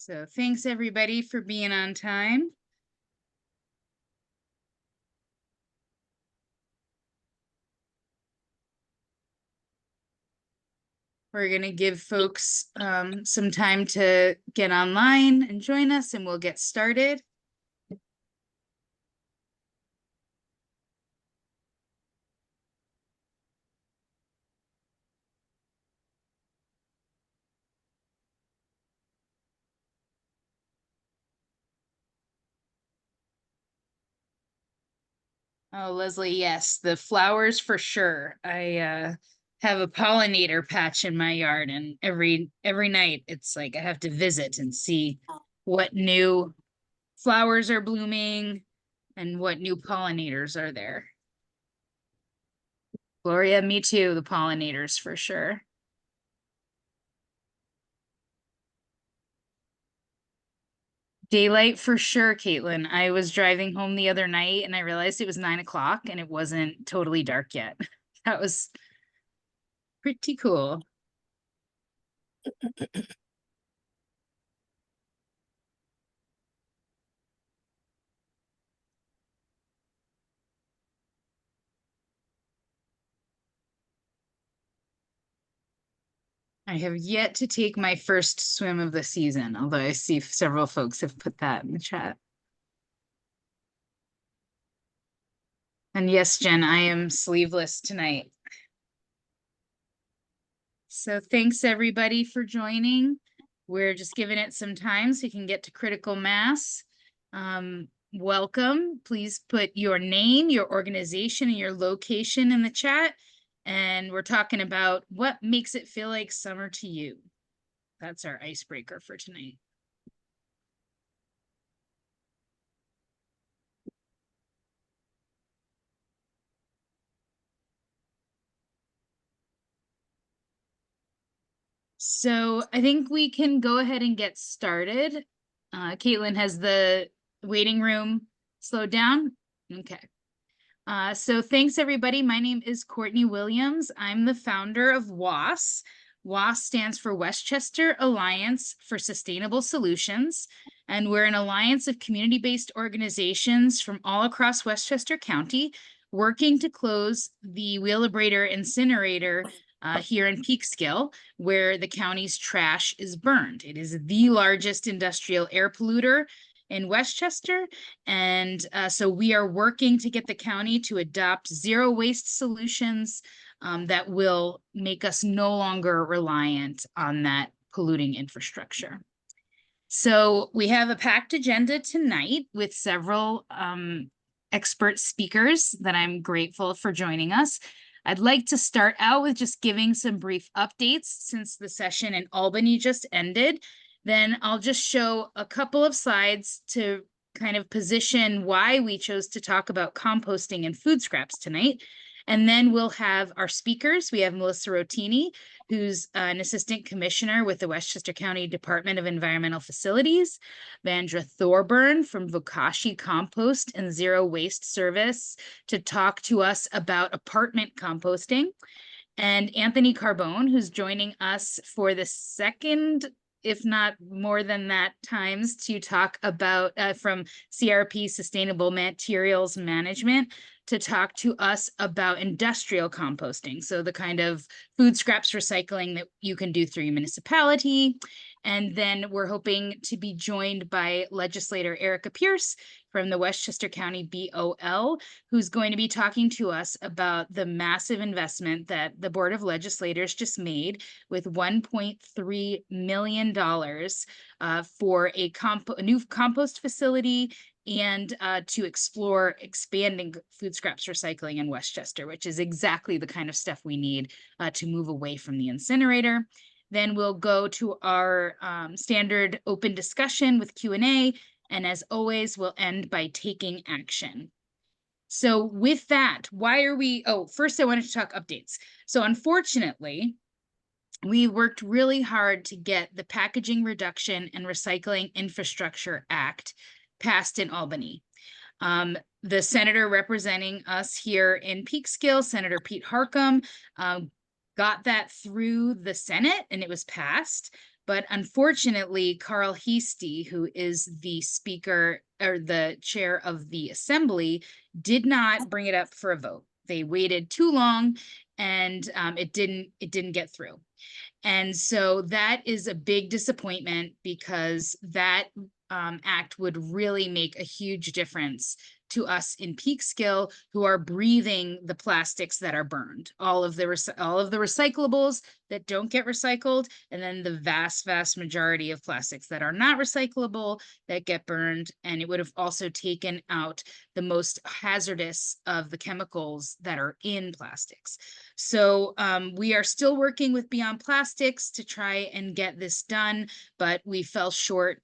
So thanks everybody for being on time. We're going to give folks some time to get online and join us, and we'll get started. Oh, Leslie, yes, the flowers for sure. I have a pollinator patch in my yard, and every night it's like I have to visit and see what new flowers are blooming and what new pollinators are there. Gloria, me too, the pollinators for sure. Daylight for sure, Caitlin. I was driving home the other night and I realized it was 9 o'clock and it wasn't totally dark yet. That was pretty cool. I have yet to take my first swim of the season, although I see several folks have put that in the chat. And yes, Jen, I am sleeveless tonight. So thanks everybody for joining. We're just giving it some time so you can get to critical mass. Welcome. Please put your name, your organization, and your location in the chat. And we're talking about what makes it feel like summer to you. That's our icebreaker for tonight. So I think we can go ahead and get started. Caitlin, has the waiting room slowed down? Okay. So thanks everybody. My name is Courtney Williams. I'm the founder of WAS. WAS stands for Westchester Alliance for Sustainable Solutions. And we're an alliance of community-based organizations from all across Westchester County working to close the Wheelabrator incinerator here in Peekskill, where the county's trash is burned. It is the largest industrial air polluter in Westchester. And so we are working to get the county to adopt zero waste solutions that will make us no longer reliant on that polluting infrastructure. So we have a packed agenda tonight with several expert speakers that I'm grateful for joining us. I'd like to start out with just giving some brief updates since the session in Albany just ended. Then I'll just show a couple of slides to kind of position why we chose to talk about composting and food scraps tonight. And then we'll have our speakers. We have Melissa Rotini, who's an assistant commissioner with the Westchester County Department of Environmental Facilities, Vandra Thorburn from Vokashi Compost and Zero Waste Service to talk to us about apartment composting, and Anthony Carbone, who's joining us for the second, if not more than that, times to talk about from CRP Sustainable Materials Management to talk to us about industrial composting. So the kind of food scraps recycling that you can do through your municipality. And then we're hoping to be joined by Legislator Erika Pierce from the Westchester County BOL, who's going to be talking to us about the massive investment that the Board of Legislators just made with $1.3 million for a new compost facility and to explore expanding food scraps recycling in Westchester, which is exactly the kind of stuff we need to move away from the incinerator. Then we'll go to our standard open discussion with Q&A. And as always, we'll end by taking action. So with that, why are we, first I wanted to talk updates. So unfortunately, we worked really hard to get the Packaging Reduction and Recycling Infrastructure Act passed in Albany. The senator representing us here in Peekskill, Senator Pete Harcum, got that through the Senate and it was passed, But unfortunately, Carl Heastie, who is the speaker or the chair of the assembly, did not bring it up for a vote. They waited too long, and it didn't get through. And so that is a big disappointment, because that act would really make a huge difference to us in Peekskill, who are breathing the plastics that are burned, all of the recyclables that don't get recycled, and then the vast majority of plastics that are not recyclable that get burned. And it would have also taken out the most hazardous of the chemicals that are in plastics. So we are still working with Beyond Plastics to try and get this done, but we fell short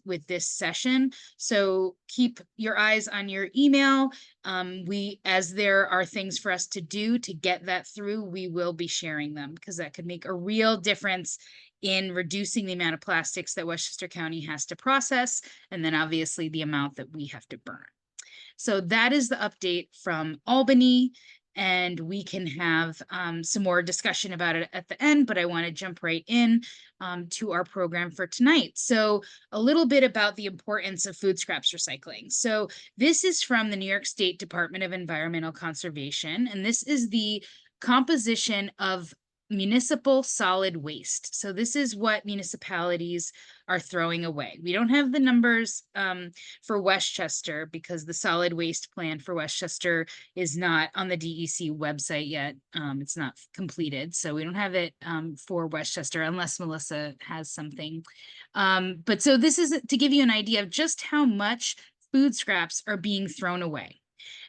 with this session. So keep your eyes on your email. As there are things for us to do to get that through, we will be sharing them, because that could make a real difference in reducing the amount of plastics that Westchester County has to process, and then obviously the amount that we have to burn. So that is the update from Albany, and we can have some more discussion about it at the end, but I want to jump right in to our program for tonight. So a little bit about the importance of food scraps recycling. So this is from the New York State Department of Environmental Conservation, and this is the composition of municipal solid waste. So this is what municipalities are throwing away. We don't have the numbers for Westchester, because the solid waste plan for Westchester is not on the DEC website yet. It's not completed, so we don't have it for Westchester, unless Melissa has something. But so this is to give you an idea of just how much food scraps are being thrown away.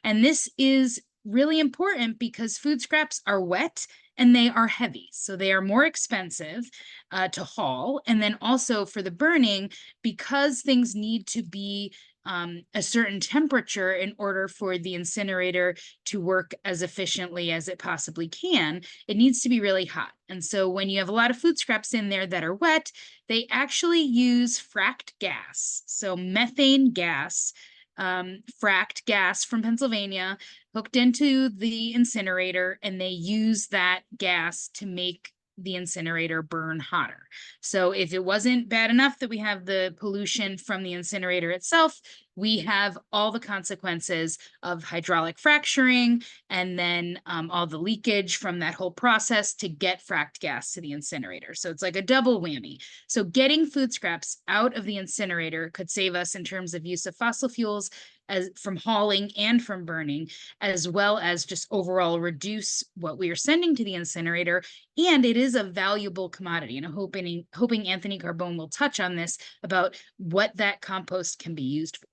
And this is really important because food scraps are wet and they are heavy. So they are more expensive to haul. And then also for the burning, because things need to be a certain temperature in order for the incinerator to work as efficiently as it possibly can, it needs to be really hot. And so when you have a lot of food scraps in there that are wet, they actually use fracked gas. So methane gas, fracked gas from Pennsylvania, hooked into the incinerator, and they use that gas to make the incinerator burn hotter. So if it wasn't bad enough that we have the pollution from the incinerator itself, we have all the consequences of hydraulic fracturing, and then all the leakage from that whole process to get fracked gas to the incinerator. So it's like a double whammy. So getting food scraps out of the incinerator could save us in terms of use of fossil fuels, as from hauling and from burning, as well as just overall reduce what we are sending to the incinerator. And it is a valuable commodity. And I'm hoping Anthony Carbone will touch on this about what that compost can be used for.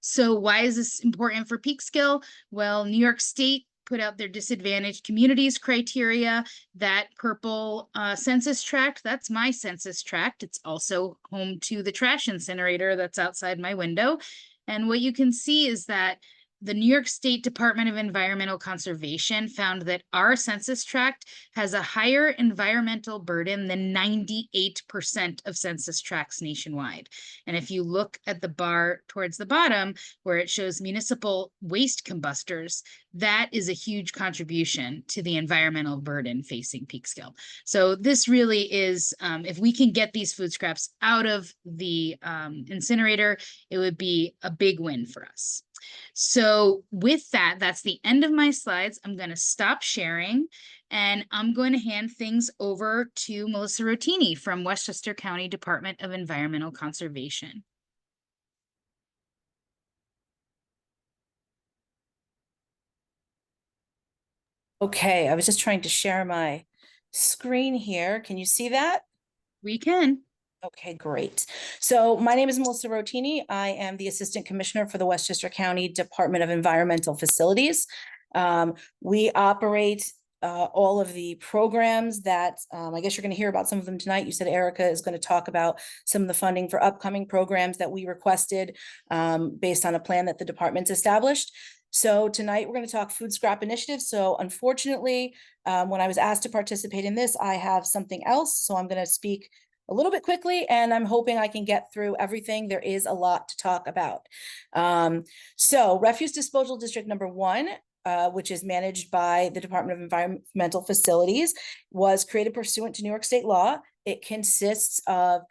So why is this important for Peekskill? Well, New York State put out their disadvantaged communities criteria. That purple census tract, that's my census tract. It's also home to the trash incinerator that's outside my window. And what you can see is that the New York State Department of Environmental Conservation found that our census tract has a higher environmental burden than 98% of census tracts nationwide. And if you look at the bar towards the bottom, where it shows municipal waste combustors, that is a huge contribution to the environmental burden facing Peekskill. So this really is, if we can get these food scraps out of the incinerator, it would be a big win for us. So with that, that's the end of my slides. I'm going to stop sharing, and I'm going to hand things over to Melissa Rotini from Westchester County Department of Environmental Conservation. Okay, I was just trying to share my screen here. Can you see that? We can. Okay, great. So my name is Melissa Rotini. I am the Assistant Commissioner for the Westchester County Department of Environmental Facilities. We operate all of the programs that I guess you're going to hear about some of them tonight. You said Erika is going to talk about some of the funding for upcoming programs that we requested based on a plan that the department's established. So tonight we're going to talk food scrap initiatives. So unfortunately, when I was asked to participate in this, I have something else. So I'm going to speak a little bit quickly, and I'm hoping I can get through everything. There is a lot to talk about. So Refuse Disposal District number 1, which is managed by the Department of Environmental Facilities, was created pursuant to New York State law. It consists of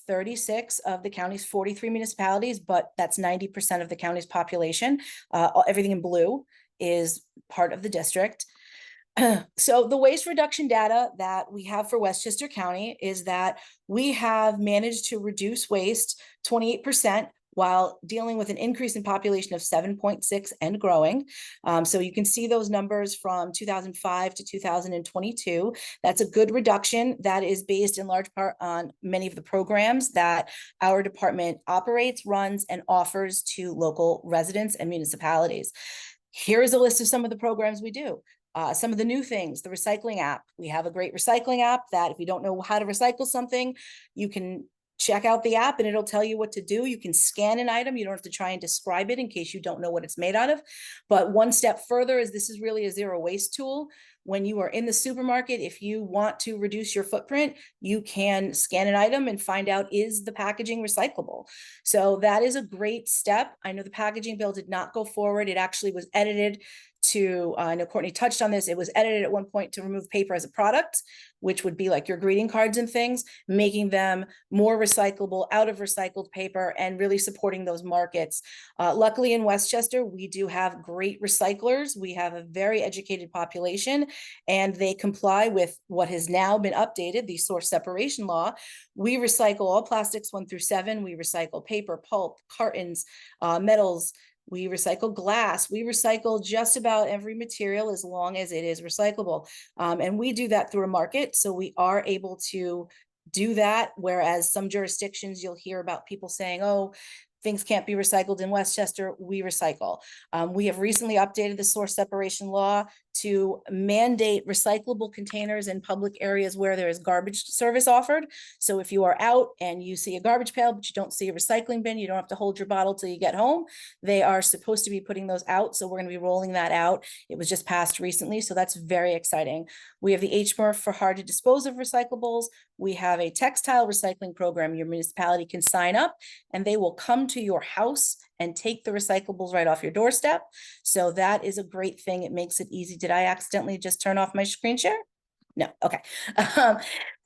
36 of the county's 43 municipalities, but that's 90% of the county's population. Everything in blue is part of the district. So the waste reduction data that we have for Westchester County is that we have managed to reduce waste 28% while dealing with an increase in population of 7.6 and growing. So you can see those numbers from 2005 to 2022. That's a good reduction. That is based in large part on many of the programs that our department operates, runs, and offers to local residents and municipalities. Here is a list of some of the programs we do. Some of the new things, the recycling app. We have a great recycling app that if you don't know how to recycle something, you can check out the app and it'll tell you what to do. You can scan an item. You don't have to try and describe it in case you don't know what it's made out of. But one step further is this is really a zero waste tool. When you are in the supermarket, if you want to reduce your footprint, you can scan an item and find out, is the packaging recyclable? So that is a great step. I know the packaging bill did not go forward. It actually was edited to, I know Courtney touched on this, it was edited at one point to remove paper as a product, which would be like your greeting cards and things, making them more recyclable out of recycled paper and really supporting those markets. Luckily in Westchester, we do have great recyclers. We have a very educated population and they comply with what has now been updated, the source separation law. We recycle all plastics 1 through 7. We recycle paper, pulp, cartons, metals. We recycle glass. We recycle just about every material as long as it is recyclable. And we do that through a market. So we are able to do that. Whereas some jurisdictions you'll hear about people saying, oh, things can't be recycled in Westchester, we recycle. We have recently updated the source separation law to mandate recyclable containers in public areas where there is garbage service offered. So if you are out and you see a garbage pail, but you don't see a recycling bin, you don't have to hold your bottle till you get home. They are supposed to be putting those out. So we're going to be rolling that out. It was just passed recently. So that's very exciting. We have the HMRF for hard to dispose of recyclables. We have a textile recycling program. Your municipality can sign up and they will come to your house and take the recyclables right off your doorstep. So that is a great thing. It makes it easy. Did I accidentally just turn off my screen share? No, okay.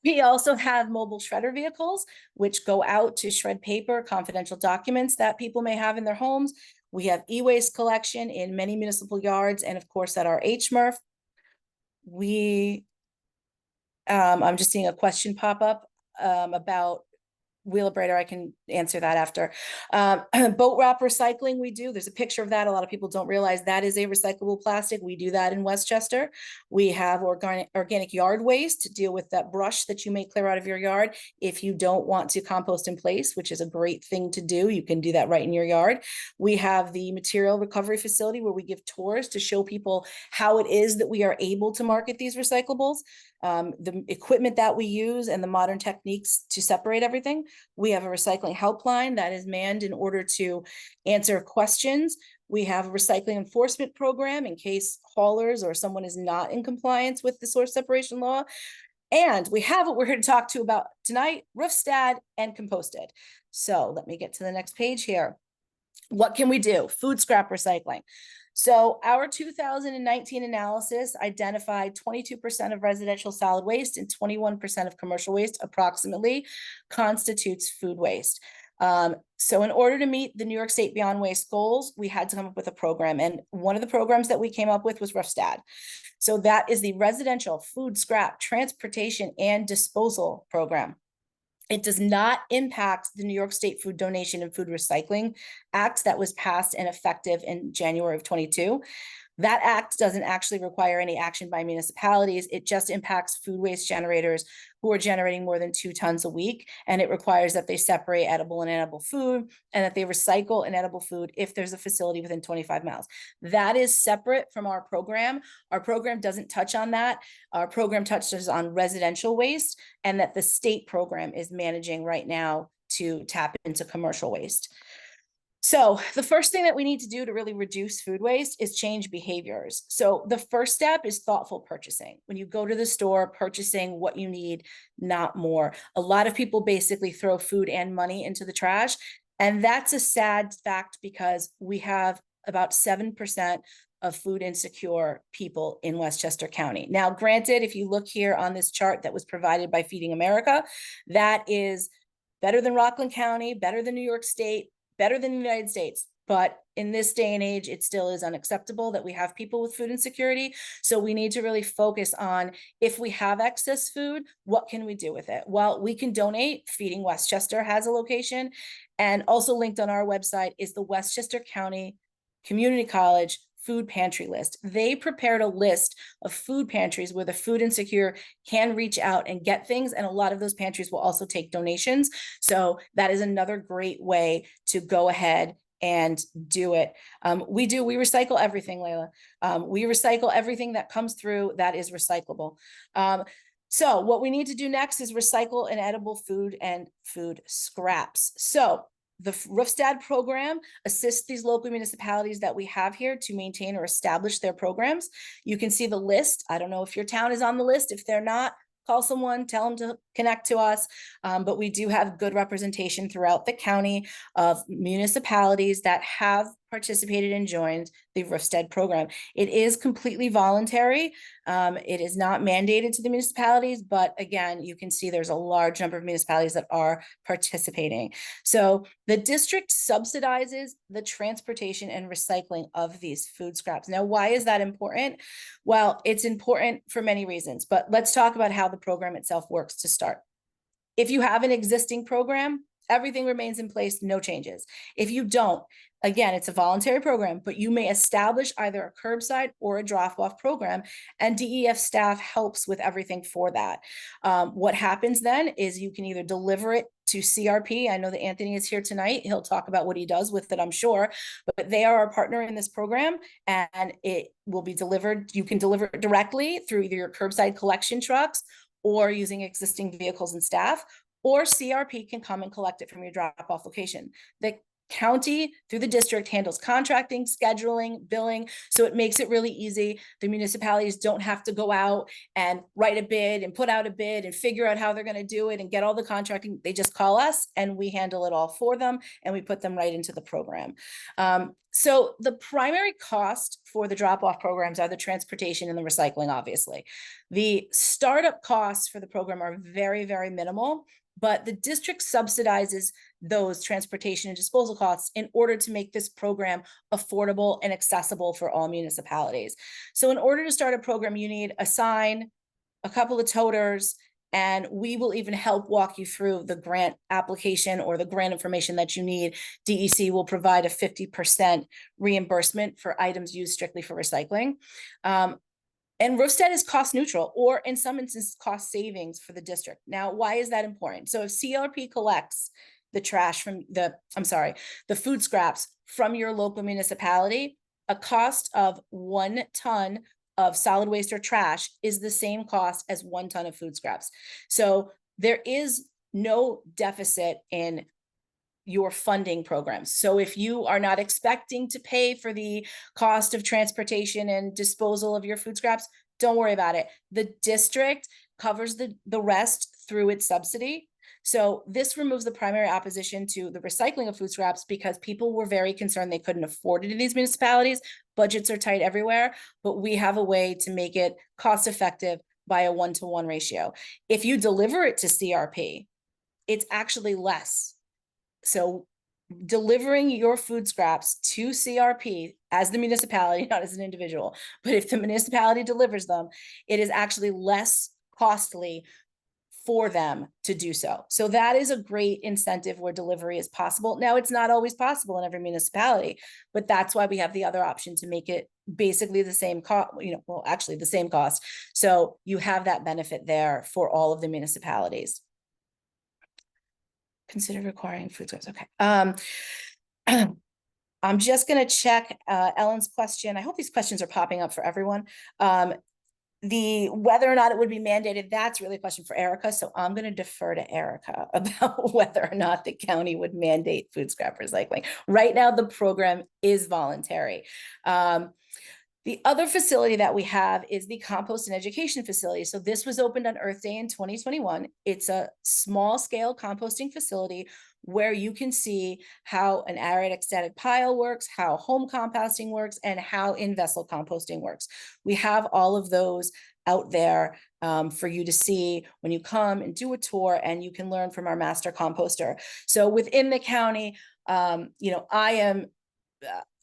We also have mobile shredder vehicles, which go out to shred paper, confidential documents that people may have in their homes. We have e-waste collection in many municipal yards. And of course, at our HMRF, I'm just seeing a question pop up about Wheelabrator. I can answer that after. Boat wrap recycling we do. There's a picture of that. A lot of people don't realize that is a recyclable plastic. We do that in Westchester. We have organic yard waste to deal with that brush that you may clear out of your yard. If you don't want to compost in place, which is a great thing to do, you can do that right in your yard. We have the material recovery facility where we give tours to show people how it is that we are able to market these recyclables. The equipment that we use and the modern techniques to separate everything. We have a recycling helpline that is manned in order to answer questions. We have a recycling enforcement program in case haulers or someone is not in compliance with the source separation law. And we have what we're here to talk to about tonight, RFSTAD and CompostED. So let me get to the next page here. What can we do? Food scrap recycling. So our 2019 analysis identified 22% of residential solid waste and 21% of commercial waste approximately constitutes food waste. So in order to meet the New York State Beyond Waste goals, we had to come up with a program. And one of the programs that we came up with was RFSTAD. So that is the Residential Food Scrap Transportation and Disposal Program. It does not impact the New York State Food Donation and Food Recycling Act that was passed and effective in January of 22. That act doesn't actually require any action by municipalities. It just impacts food waste generators who are generating more than 2 tons a week. And it requires that they separate edible and inedible food and that they recycle inedible food if there's a facility within 25 miles. That is separate from our program. Our program doesn't touch on that. Our program touches on residential waste, and that the state program is managing right now to tap into commercial waste. So the first thing that we need to do to really reduce food waste is change behaviors. So the first step is thoughtful purchasing. When you go to the store, purchasing what you need, not more. A lot of people basically throw food and money into the trash. And that's a sad fact because we have about 7% of food insecure people in Westchester County. Now, granted, if you look here on this chart that was provided by Feeding America, that is better than Rockland County, better than New York State, better than the United States. But in this day and age, it still is unacceptable that we have people with food insecurity. So we need to really focus on, if we have excess food, what can we do with it? Well, we can donate. Feeding Westchester has a location, and also linked on our website is the Westchester County Community College food pantry list. They prepared a list of food pantries where the food insecure can reach out and get things. And a lot of those pantries will also take donations. So that is another great way to go ahead and do it. We recycle everything, Layla. We recycle everything that comes through that is recyclable. So what we need to do next is recycle inedible food and food scraps. So the RFSTAD program assists these local municipalities that we have here to maintain or establish their programs. You can see the list. I don't know if your town is on the list. If they're not, call someone, tell them to connect to us. But we do have good representation throughout the county of municipalities that have participated and joined the RFSTAD program. It is completely voluntary. It is not mandated to the municipalities, but again, you can see there's a large number of municipalities that are participating. So the district subsidizes the transportation and recycling of these food scraps. Now, why is that important? Well, it's important for many reasons, but let's talk about how the program itself works to start. If you have an existing program, everything remains in place, no changes. If you don't, again, it's a voluntary program, but you may establish either a curbside or a drop-off program, and DEF staff helps with everything for that. What happens then is you can either deliver it to CRP. I know that Anthony is here tonight. He'll talk about what he does with it, I'm sure, but they are our partner in this program, and it will be delivered. You can deliver it directly through either your curbside collection trucks or using existing vehicles and staff, or CRP can come and collect it from your drop-off location. The county through the district handles contracting, scheduling, billing, so it makes it really easy. The municipalities don't have to go out and write a bid and put out a bid and figure out how they're going to do it and get all the contracting. They just call us and we handle it all for them, and we put them right into the program. So the primary cost for the drop-off programs are the transportation and the recycling, obviously. The startup costs for the program are very, very minimal, but the district subsidizes those transportation and disposal costs in order to make this program affordable and accessible for all municipalities. So in order to start a program, you need a sign, a couple of toters, and we will even help walk you through the grant application or the grant information that you need. DEC will provide a 50% reimbursement for items used strictly for recycling. And RFSTAD is cost neutral, or in some instances, cost savings for the district. Now, why is that important? So if CRP collects the trash from the food scraps from your local municipality, a cost of 1 ton of solid waste or trash is the same cost as 1 ton of food scraps. So there is no deficit in your funding programs. So if you are not expecting to pay for the cost of transportation and disposal of your food scraps, don't worry about it. The district covers the rest through its subsidy. So this removes the primary opposition to the recycling of food scraps, because people were very concerned they couldn't afford it in these municipalities. Budgets are tight everywhere, but we have a way to make it cost effective by a 1-to-1 ratio. If you deliver it to CRP, it's actually less. So delivering your food scraps to CRP as the municipality, not as an individual, but if the municipality delivers them, it is actually less costly for them to do so. So that is a great incentive where delivery is possible. Now, it's not always possible in every municipality, but that's why we have the other option to make it basically the same cost, well, actually the same cost. So you have that benefit there for all of the municipalities. Consider requiring food scraps. Okay. I'm just going to check Ellen's question. I hope these questions are popping up for everyone. The whether or not it would be mandated, that's really a question for Erika. So I'm going to defer to Erika about whether or not the county would mandate food scrap recycling. Right now, the program is voluntary. The other facility that we have is the Compost and Education facility. So this was opened on Earth Day in 2021. It's a small scale composting facility where you can see how an aeratic static pile works, how home composting works, and how in-vessel composting works. We have all of those out there for you to see when you come and do a tour, and you can learn from our master composter. So within the county, you know, I am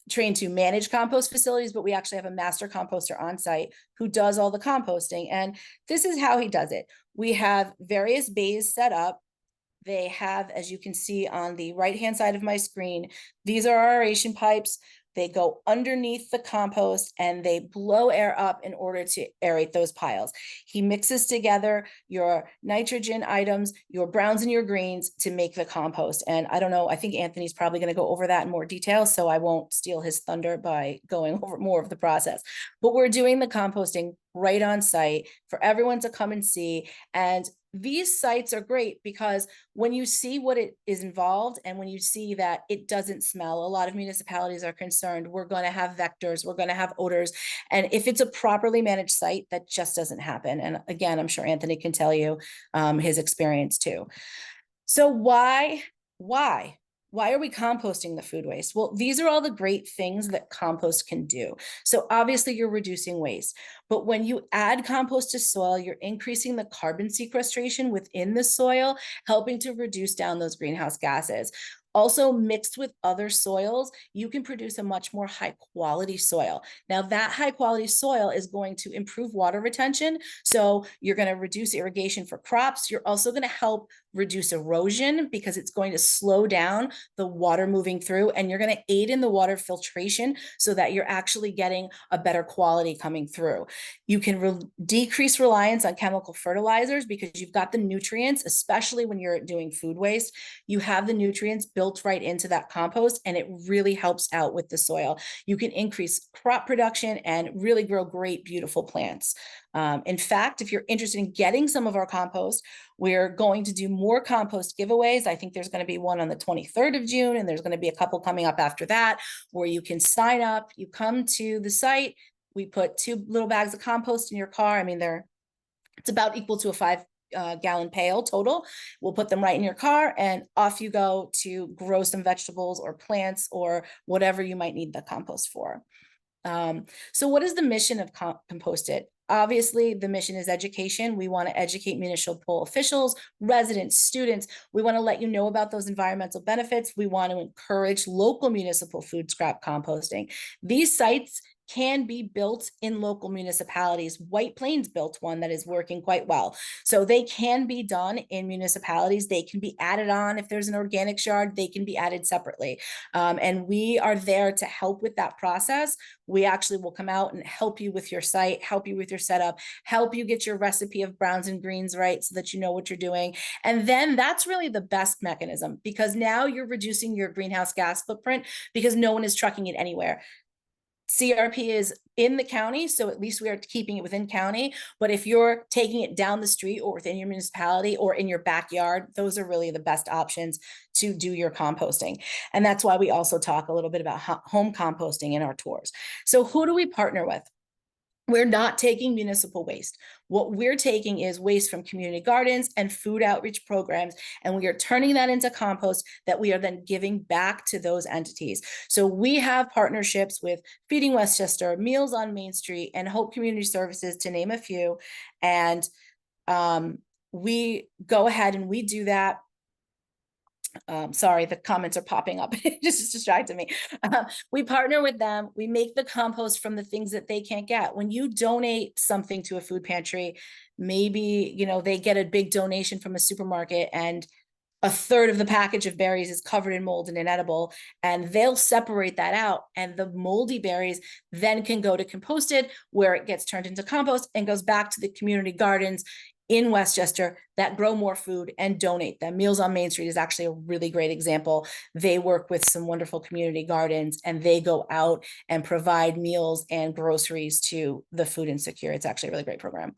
trained to manage compost facilities, but we actually have a master composter on site who does all the composting. And this is how he does it. We have various bays set up. They have, as you can see on the right-hand side of my screen, these are our aeration pipes. They go underneath the compost and they blow air up in order to aerate those piles. He mixes together your nitrogen items, your browns and your greens to make the compost. And I don't know, I think Anthony's probably going to go over that in more detail, so I won't steal his thunder by going over more of the process. But we're doing the composting right on site for everyone to come and see. And these sites are great because when you see what it is involved and when you see that it doesn't smell, a lot of municipalities are concerned, we're going to have vectors, we're going to have odors. And if it's a properly managed site, that just doesn't happen. And again, I'm sure Anthony can tell you his experience too. So why are we composting the food waste? Well, these are all the great things that compost can do. So obviously you're reducing waste, but when you add compost to soil, you're increasing the carbon sequestration within the soil, helping to reduce down those greenhouse gases. Also, mixed with other soils, you can produce a much more high quality soil. Now, that high quality soil is going to improve water retention. So you're going to reduce irrigation for crops. You're also going to help reduce erosion because it's going to slow down the water moving through, and you're going to aid in the water filtration so that you're actually getting a better quality coming through. You can decrease reliance on chemical fertilizers because you've got the nutrients, especially when you're doing food waste. You have the nutrients built right into that compost, and it really helps out with the soil. You can increase crop production and really grow great, beautiful plants. In fact, if you're interested in getting some of our compost, we're going to do more compost giveaways. I think there's going to be one on the 23rd of June, and there's going to be a couple coming up after that, where you can sign up. You come to the site. We put 2 little bags of compost in your car. I mean, it's about equal to a 5-gallon pail total. We'll put them right in your car, and off you go to grow some vegetables or plants or whatever you might need the compost for. So what is the mission of CompostED? Obviously, the mission is education. We want to educate municipal officials, residents, students. We want to let you know about those environmental benefits. We want to encourage local municipal food scrap composting. These sites can be built in local municipalities. White Plains built one that is working quite well. So they can be done in municipalities. They can be added on. If there's an organics yard, they can be added separately. And we are there to help with that process. We actually will come out and help you with your site, help you with your setup, help you get your recipe of browns and greens right so that you know what you're doing. And then that's really the best mechanism, because now you're reducing your greenhouse gas footprint because no one is trucking it anywhere. CRP is in the county, so at least we are keeping it within county. But if you're taking it down the street or within your municipality or in your backyard, those are really the best options to do your composting. And that's why we also talk a little bit about home composting in our tours. So who do we partner with? We're not taking municipal waste. What we're taking is waste from community gardens and food outreach programs, and we are turning that into compost that we are then giving back to those entities. So we have partnerships with Feeding Westchester, Meals on Main Street, and Hope Community Services, to name a few. And we go ahead and we do that. Sorry, the comments are popping up. It just distracted me. We partner with them. We make the compost from the things that they can't get. When you donate something to a food pantry, maybe, you know, they get a big donation from a supermarket and a third of the package of berries is covered in mold and inedible, and they'll separate that out. And the moldy berries then can go to CompostED, where it gets turned into compost and goes back to the community gardens in Westchester that grow more food and donate them. Meals on Main Street is actually a really great example. They work with some wonderful community gardens, and they go out and provide meals and groceries to the food insecure. It's actually a really great program.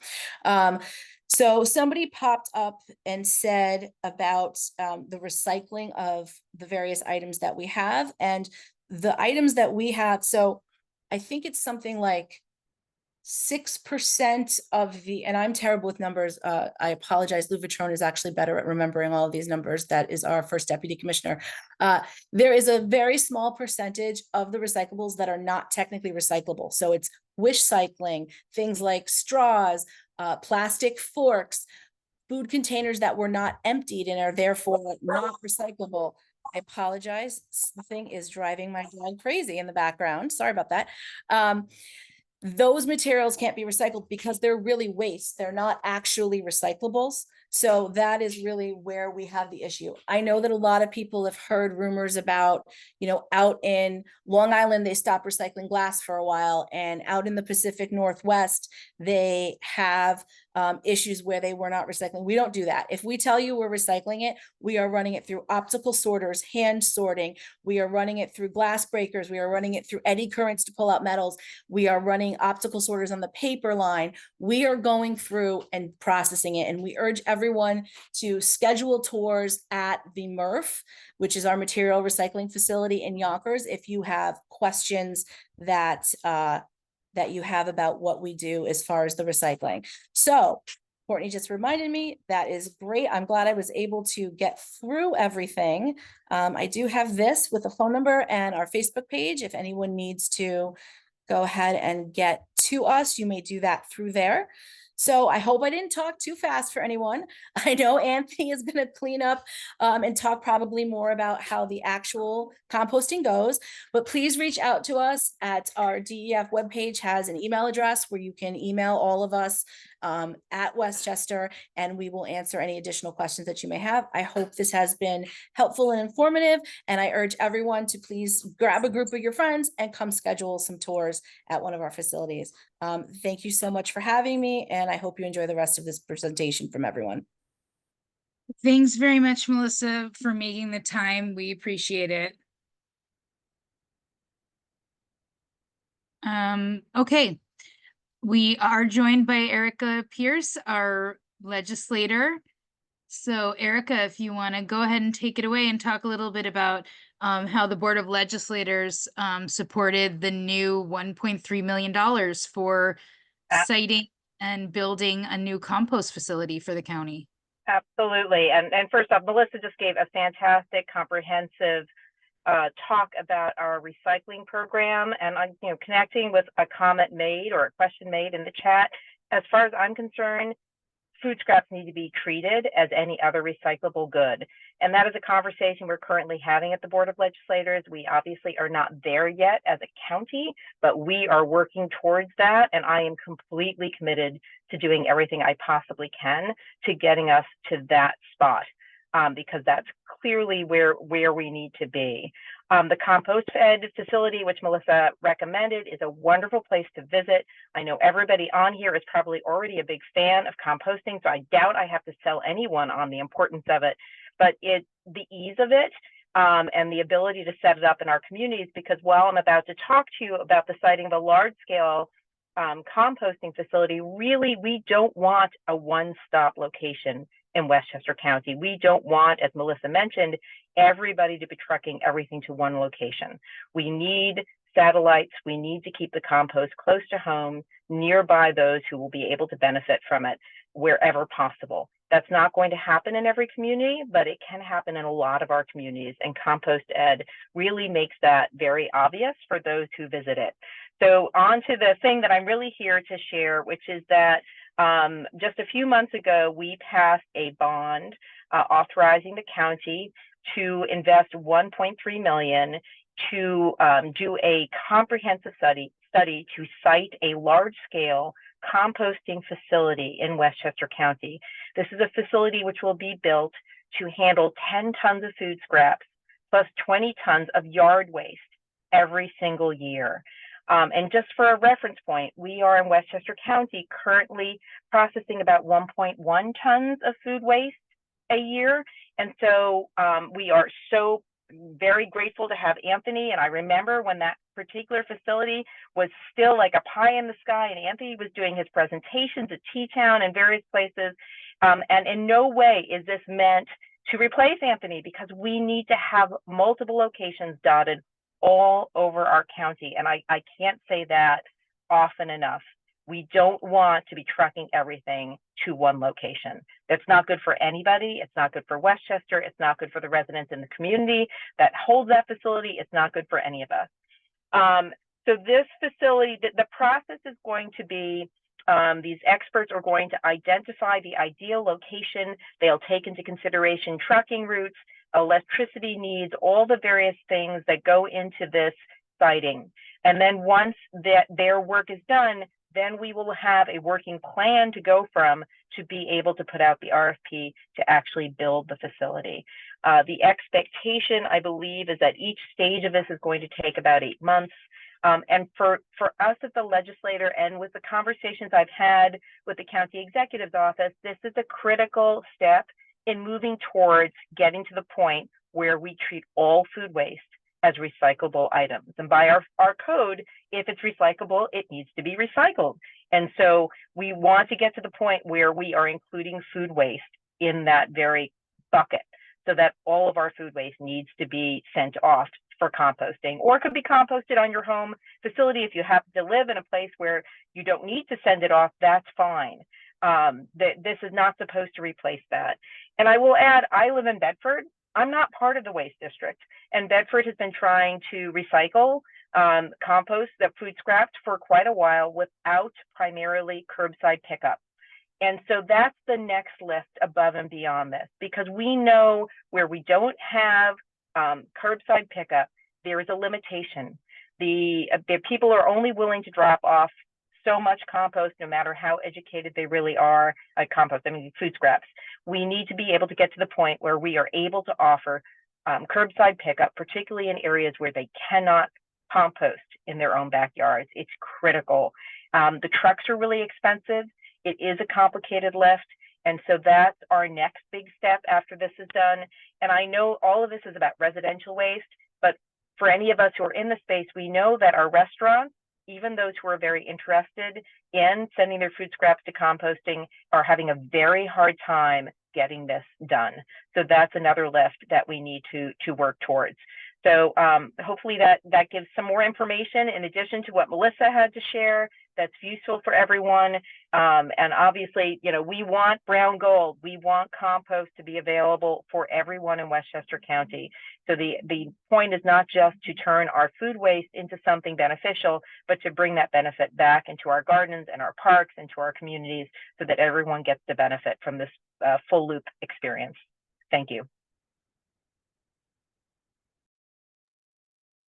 So somebody popped up and said about the recycling of the various items that we have, and the items that we have. So I think it's something like 6% of the, and I'm terrible with numbers. I apologize. Lou Vitrone is actually better at remembering all of these numbers. That is our first deputy commissioner. There is a very small percentage of the recyclables that are not technically recyclable. So it's wish cycling, things like straws, plastic forks, food containers that were not emptied and are therefore not recyclable. I apologize. Something is driving my dog crazy in the background. Sorry about that. Those materials can't be recycled because they're really waste. They're not actually recyclables. So that is really where we have the issue. I know that a lot of people have heard rumors about, out in Long Island, they stopped recycling glass for a while, and out in the Pacific Northwest, they have issues where they were not recycling. We don't do that. If we tell you we're recycling it, we are running it through optical sorters, hand sorting. We are running it through glass breakers. We are running it through eddy currents to pull out metals. We are running optical sorters on the paper line. We are going through and processing it. And we urge everyone to schedule tours at the MRF, which is our material recycling facility in Yonkers, if you have questions that you have about what we do as far as the recycling. So Courtney just reminded me, that is great. I'm glad I was able to get through everything. I do have this with a phone number and our Facebook page. If anyone needs to go ahead and get to us, you may do that through there. So I hope I didn't talk too fast for anyone. I know Anthony is going to clean up and talk probably more about how the actual composting goes, but please reach out to us at our DEF webpage has an email address where you can email all of us at Westchester, and we will answer any additional questions that you may have. I hope this has been helpful and informative, and I urge everyone to please grab a group of your friends and come schedule some tours at one of our facilities. Thank you so much for having me, and I hope you enjoy the rest of this presentation from everyone. Thanks very much, Melissa, for making the time. We appreciate it. Okay. We are joined by Erika Pierce, our legislator. So Erika, if you want to go ahead and take it away and talk a little bit about how the Board of Legislators supported the new $1.3 million for siting and building a new compost facility for the county. Absolutely. And first off, Melissa just gave a fantastic, comprehensive talk about our recycling program, and connecting with a comment made or a question made in the chat. As far as I'm concerned, food scraps need to be treated as any other recyclable good. And that is a conversation we're currently having at the Board of Legislators. We obviously are not there yet as a county, but we are working towards that. And I am completely committed to doing everything I possibly can to getting us to that spot, because that's clearly where we need to be. The CompostED facility, which Melissa recommended, is a wonderful place to visit. I know everybody on here is probably already a big fan of composting, so I doubt I have to sell anyone on the importance of it, but the ease of it and the ability to set it up in our communities, because while I'm about to talk to you about the siting of a large-scale composting facility, really, we don't want a one-stop location in Westchester County. We don't want, as Melissa mentioned, everybody to be trucking everything to one location. We need satellites. We need to keep the compost close to home, nearby those who will be able to benefit from it wherever possible. That's not going to happen in every community, but it can happen in a lot of our communities, and CompostED really makes that very obvious for those who visit it. So on to the thing that I'm really here to share, which is that just a few months ago, we passed a bond authorizing the county to invest $1.3 million to do a comprehensive study to site a large-scale composting facility in Westchester County. This is a facility which will be built to handle 10 tons of food scraps plus 20 tons of yard waste every single year. And just for a reference point, we are in Westchester County currently processing about 1.1 tons of food waste a year. And so we are so very grateful to have Anthony. And I remember when that particular facility was still like a pie in the sky, and Anthony was doing his presentations at T-Town and various places. And in no way is this meant to replace Anthony, because we need to have multiple locations dotted all over our county. And I can't say that often enough. We don't want to be trucking everything to one location. That's not good for anybody. It's not good for Westchester. It's not good for the residents in the community that holds that facility. It's not good for any of us. So this facility, the process is going to be, these experts are going to identify the ideal location. They'll take into consideration trucking routes, electricity needs, all the various things that go into this siting. And then once their work is done, then we will have a working plan to go from to be able to put out the RFP to actually build the facility. The expectation, I believe, is that each stage of this is going to take about 8 months. And for us at the legislator and with the conversations I've had with the county executive's office, this is a critical step in moving towards getting to the point where we treat all food waste as recyclable items. And by our code, if it's recyclable, it needs to be recycled. And so we want to get to the point where we are including food waste in that very bucket, so that all of our food waste needs to be sent off for composting, or it could be composted on your home facility. If you happen to live in a place where you don't need to send it off, that's fine. This is not supposed to replace that. And I will add, I live in Bedford. I'm not part of the waste district, and Bedford has been trying to recycle compost, the food scraps, for quite a while without primarily curbside pickup. And so that's the next lift above and beyond this, because we know where we don't have curbside pickup, there is a limitation. The people are only willing to drop off so much compost, no matter how educated they really are. Food scraps. We need to be able to get to the point where we are able to offer curbside pickup, particularly in areas where they cannot compost in their own backyards. It's critical. The trucks are really expensive. It is a complicated lift. And so that's our next big step after this is done. And I know all of this is about residential waste, but for any of us who are in the space, we know that our restaurants, even those who are very interested in sending their food scraps to composting, are having a very hard time getting this done. So that's another lift that we need to work towards. So hopefully that gives some more information in addition to what Melissa had to share that's useful for everyone. And obviously, we want brown gold. We want compost to be available for everyone in Westchester County. So the point is not just to turn our food waste into something beneficial, but to bring that benefit back into our gardens and our parks, into our communities, so that everyone gets the benefit from this full loop experience. Thank you.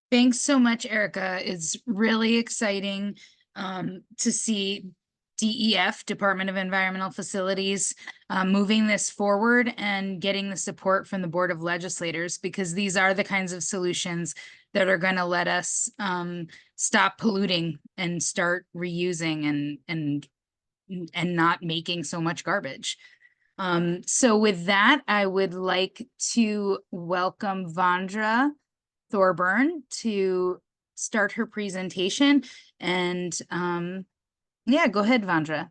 Thanks so much, Erika. It's really exciting to see DEF, Department of Environmental Facilities, moving this forward and getting the support from the Board of Legislators, because these are the kinds of solutions that are going to let us stop polluting and start reusing and not making so much garbage. So with that, I would like to welcome Vandra Thorburn to start her presentation. And yeah, go ahead, Vandra.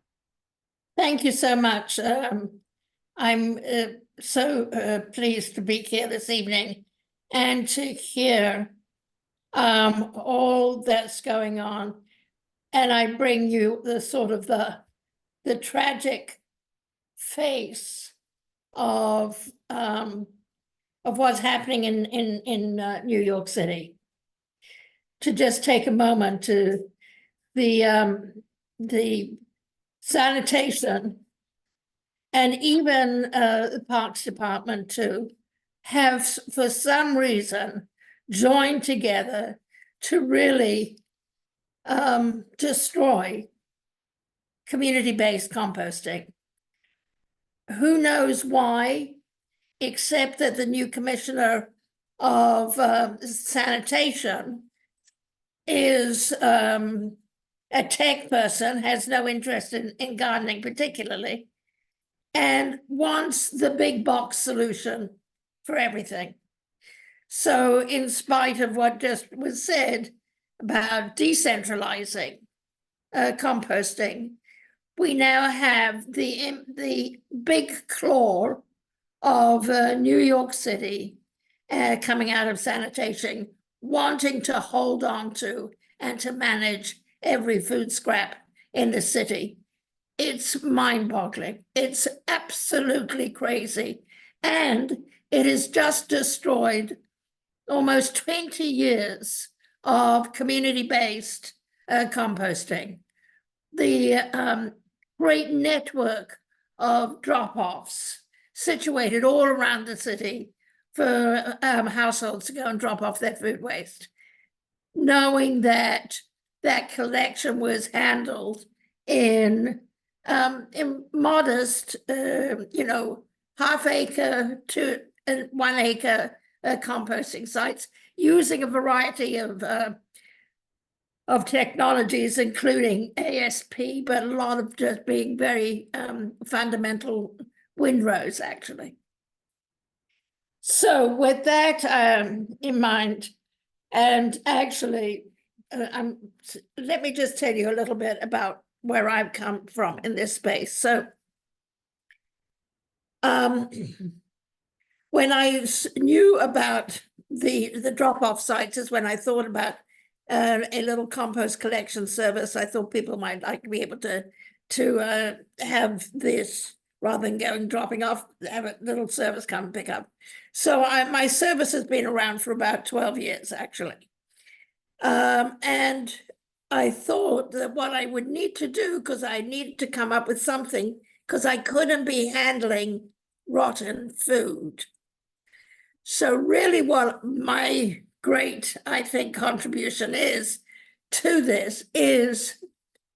Thank you so much. I'm so pleased to be here this evening and to hear all that's going on. And I bring you the sort of the tragic face of what's happening in New York City. To just take a moment to the sanitation and even the Parks Department too have for some reason joined together to really destroy community-based composting. Who knows why, except that the new commissioner of sanitation is a tech person, has no interest in gardening particularly, and wants the big box solution for everything. So in spite of what just was said about decentralizing composting, we now have the big claw of New York City coming out of sanitation, wanting to hold on to and to manage every food scrap in the city. It's mind-boggling. It's absolutely crazy. And it has just destroyed almost 20 years of community-based composting. The great network of drop-offs situated all around the city for households to go and drop off their food waste, knowing that that collection was handled in modest, half-acre to 1 acre composting sites, using a variety of technologies, including ASP, but a lot of just being very fundamental windrows, actually. So with that in mind, and actually, let me just tell you a little bit about where I've come from in this space. So when I knew about the drop-off sites is when I thought about a little compost collection service. I thought people might like to be able to have this rather than going dropping off, have a little service come and pick up. So my service has been around for about 12 years, actually. And I thought that what I would need to do, because I needed to come up with something, because I couldn't be handling rotten food. So really what my great, I think, contribution is to this is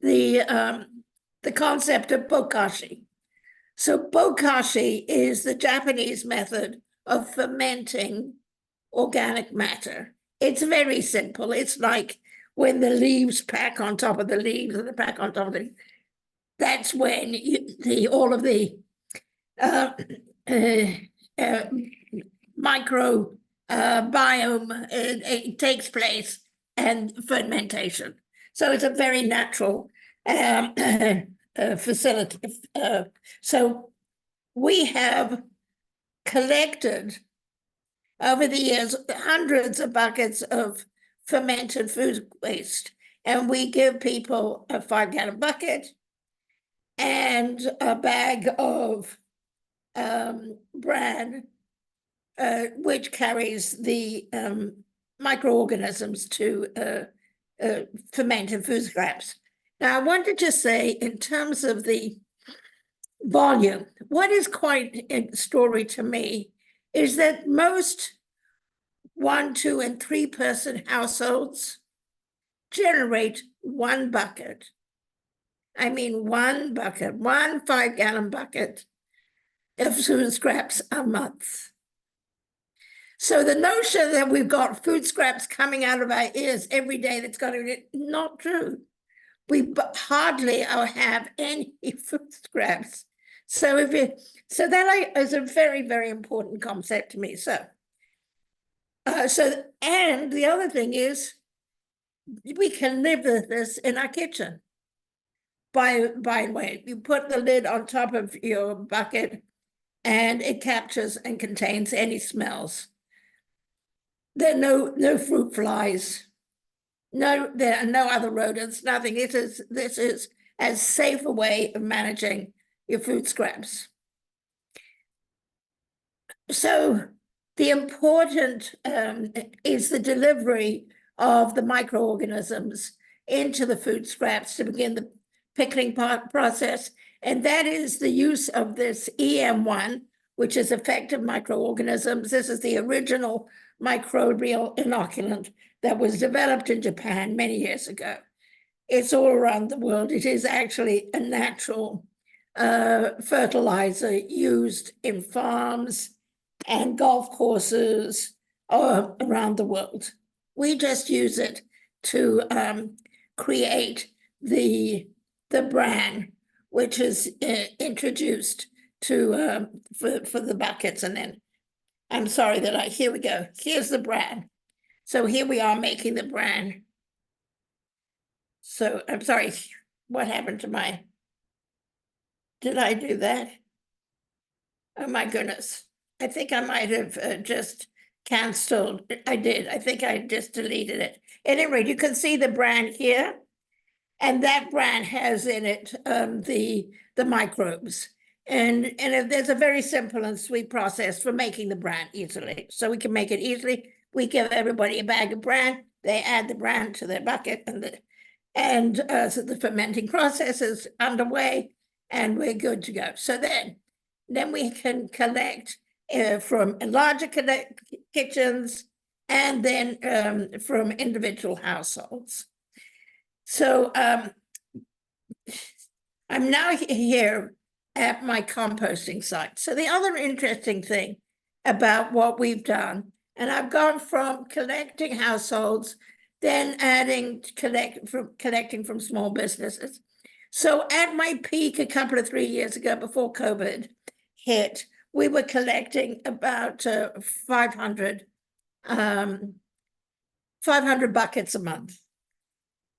the concept of Vokashi. So Vokashi is the Japanese method of fermenting organic matter. It's very simple. It's like when the leaves pack on top of the leaves and the pack on top of the, that's when all of the micro biome it takes place and fermentation. So it's a very natural facility. So we have collected over the years hundreds of buckets of fermented food waste, and we give people a 5-gallon bucket and a bag of bran, which carries the microorganisms to ferment in food scraps. Now, I wanted to say, in terms of the volume, what is quite a story to me is that most 1, 2, and 3 person households generate 1 bucket. I mean, 1 bucket, 1 5-gallon bucket of food scraps a month. So the notion that we've got food scraps coming out of our ears every day, that's got to be not true. We hardly have any food scraps. So that is a very, very important concept to me. And the other thing is, we can live with this in our kitchen. By the way, you put the lid on top of your bucket and it captures and contains any smells. There are no fruit flies. No, there are no other rodents, nothing. This is as safe a way of managing your food scraps. So the important is the delivery of the microorganisms into the food scraps to begin the pickling process. And that is the use of this EM1, which is effective microorganisms. This is the original microbial inoculant that was developed in Japan many years ago. It's all around the world. It is actually a natural fertilizer used in farms and golf courses around the world. We just use it to create the bran, which is introduced to for the buckets. And then I'm sorry that here we go. Here's the bran. So here we are making the bran. So I'm sorry, what happened to did I do that? Oh my goodness. I think I might have just canceled. I did. I think I just deleted it. At any rate, you can see the bran here. And that bran has in it the microbes. And there's a very simple and sweet process for making the bran easily. So we can make it easily. We give everybody a bag of bran. They add the bran to their bucket, so the fermenting process is underway, and we're good to go. So then we can collect from larger kitchens, and then from individual households. So I'm now here at my composting site. So the other interesting thing about what we've done, and I've gone from collecting households, then collecting from small businesses. So at my peak a couple of 3 years ago, before COVID hit, we were collecting about 500 buckets a month.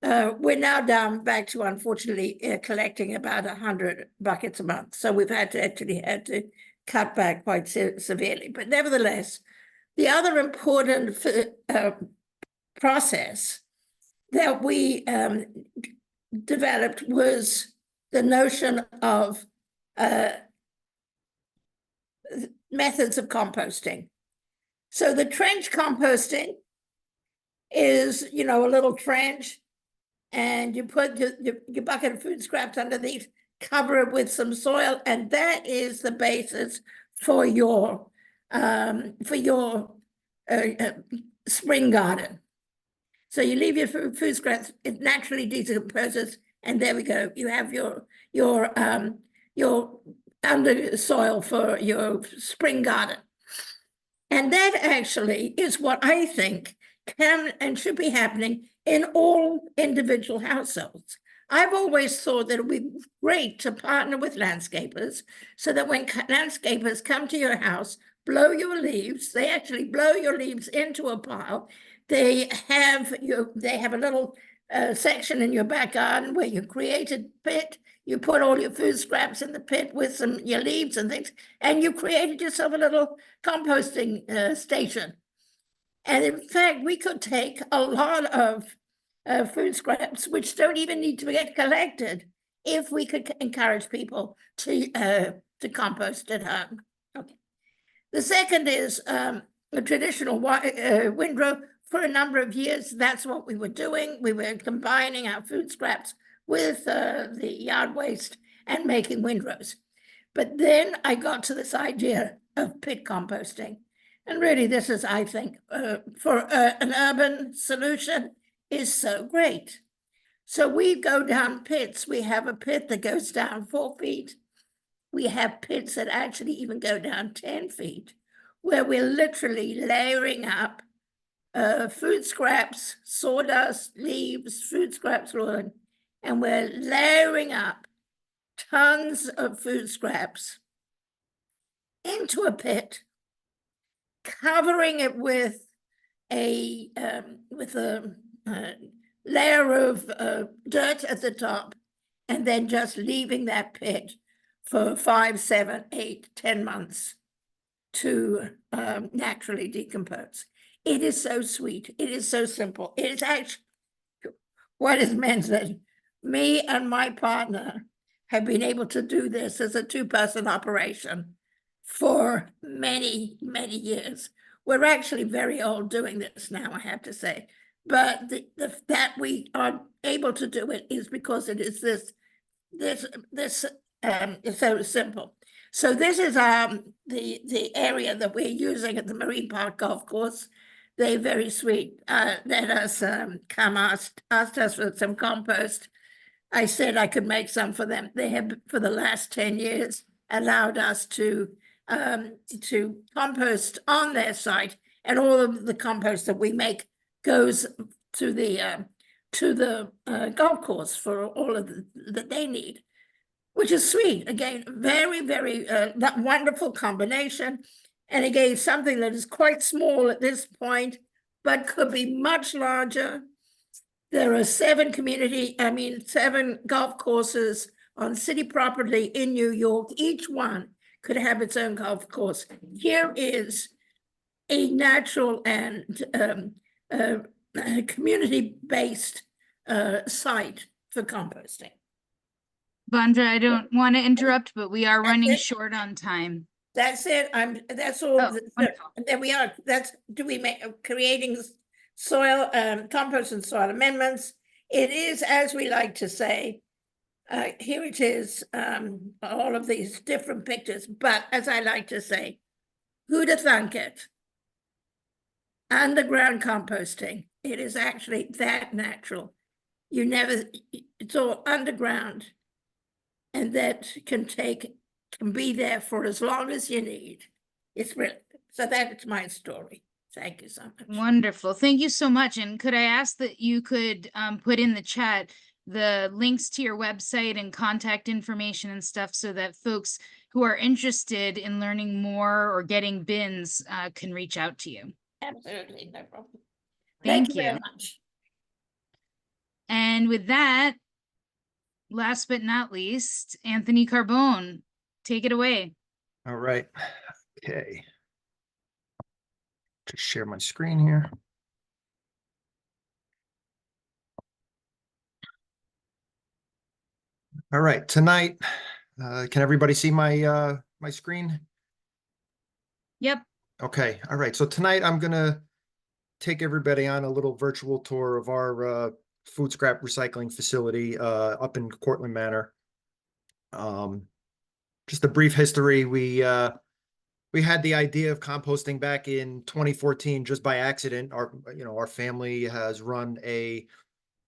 We're now down back to, unfortunately, collecting about 100 buckets a month. So we've had to cut back quite severely. But nevertheless, the other important process that we developed was the notion of methods of composting. So the trench composting is, a little trench, and you put your bucket of food scraps underneath, cover it with some soil, and that is the basis for your spring garden. So you leave your food scraps, it naturally decomposes, and there we go. You have your under soil for your spring garden. And that actually is what I think can and should be happening in all individual households. I've always thought that it would be great to partner with landscapers, so that when landscapers come to your house, blow your leaves, they actually blow your leaves into a pile. They have a little section in your back garden where you create a pit, you put all your food scraps in the pit with your leaves and things, and you created yourself a little composting station. And in fact, we could take a lot of food scraps, which don't even need to get collected, if we could encourage people to compost at home. Okay. The second is a traditional windrow. For a number of years, that's what we were doing. We were combining our food scraps with the yard waste and making windrows. But then I got to this idea of pit composting. And really, this is, I think, for an urban solution, is so great. So we go down pits. We have a pit that goes down 4 feet. We have pits that actually even go down 10 feet, where we're literally layering up food scraps, sawdust, leaves, food scraps, and we're layering up tons of food scraps into a pit, covering it with a layer of dirt at the top, and then just leaving that pit for 5, 7, 8, 10 months to naturally decompose. It is so sweet. It is so simple. It is actually what has meant that me and my partner have been able to do this as a 2-person operation for many, many years. We're actually very old doing this now, I have to say. But that we are able to do it is because it is it's so simple. So this is the area that we're using at the Marine Park Golf Course. They're very sweet. Let us asked us for some compost. I said I could make some for them. They have, for the last 10 years, allowed us to compost on their site, and all of the compost that we make goes to the golf course for all of that they need, which is sweet. Again, very, very wonderful combination. And again, something that is quite small at this point, but could be much larger. There are 7 golf courses on city property in New York. Each one could have its own golf course. Here is a natural and community-based site for composting. Vandra, I don't want to interrupt, but we are That's running it? short on time. That's it. That's all. Oh, wonderful. There we are. Do we make, creating soil, compost and soil amendments. It is, as we like to say, here it is, all of these different pictures, but as I like to say, who'd have thunk it? Underground composting. It is actually that natural. It's all underground. And that can be there for as long as you need. It's brilliant. So that's my story. Thank you so much. Wonderful. Thank you so much. And could I ask that you could put in the chat the links to your website and contact information and stuff so that folks who are interested in learning more or getting bins can reach out to you. Absolutely, no problem. Thank you you. very much. And with that, last but not least, Anthony Carbone, take it away. All right. Okay. Just share my screen here. All right. Tonight, can everybody see my my screen? Yep. Okay. All right. So tonight I'm gonna take everybody on a little virtual tour of our food scrap recycling facility up in Cortland Manor. Just a brief history. We had the idea of composting back in 2014 just by accident. Our family has run a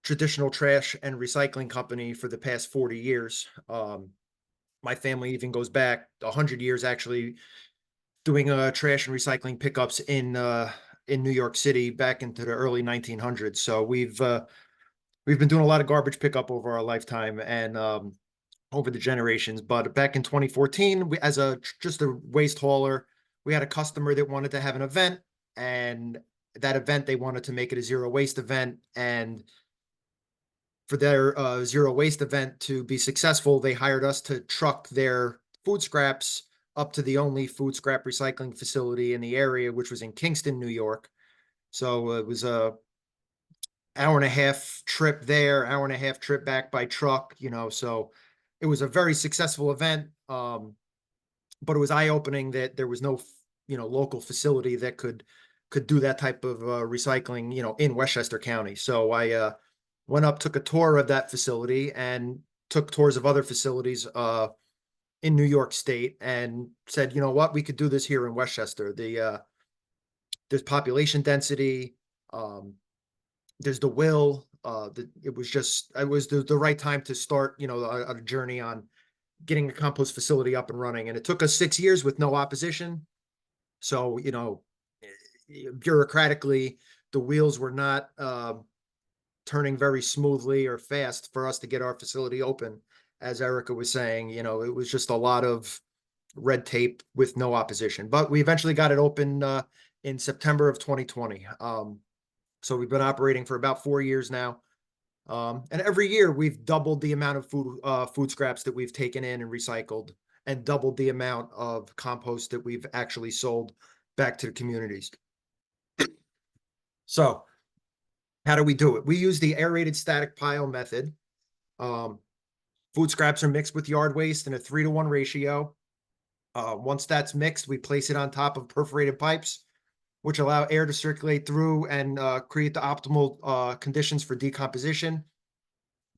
traditional trash and recycling company for the past 40 years. My family even goes back 100 years actually doing trash and recycling pickups in New York City back into the early 1900s. So we've been doing a lot of garbage pickup over our lifetime and over the generations. But back in 2014, as just a waste hauler, we had a customer that wanted to have an event, and that event they wanted to make it a zero waste event. And for their zero waste event to be successful, they hired us to truck their food scraps up to the only food scrap recycling facility in the area, which was in Kingston, New York. So it was a hour-and-a-half trip there, hour-and-a-half trip back by truck, so it was a very successful event. But it was eye-opening that there was no, local facility that could do that type of recycling, in Westchester County. So I went up, took a tour of that facility and took tours of other facilities in New York State and said, you know what, we could do this here in Westchester. There's population density, there's the will. It was the right time to start, a journey on getting a compost facility up and running. And it took us 6 years with no opposition. So, bureaucratically, the wheels were not turning very smoothly or fast for us to get our facility open. As Erika was saying, it was just a lot of red tape with no opposition. But we eventually got it open in September of 2020. So we've been operating for about 4 years now. And every year we've doubled the amount of food scraps that we've taken in and recycled, and doubled the amount of compost that we've actually sold back to the communities. So how do we do it? We use the aerated static pile method. Food scraps are mixed with yard waste in a 3-to-1 ratio. Once that's mixed, we place it on top of perforated pipes, which allow air to circulate through and create the optimal conditions for decomposition.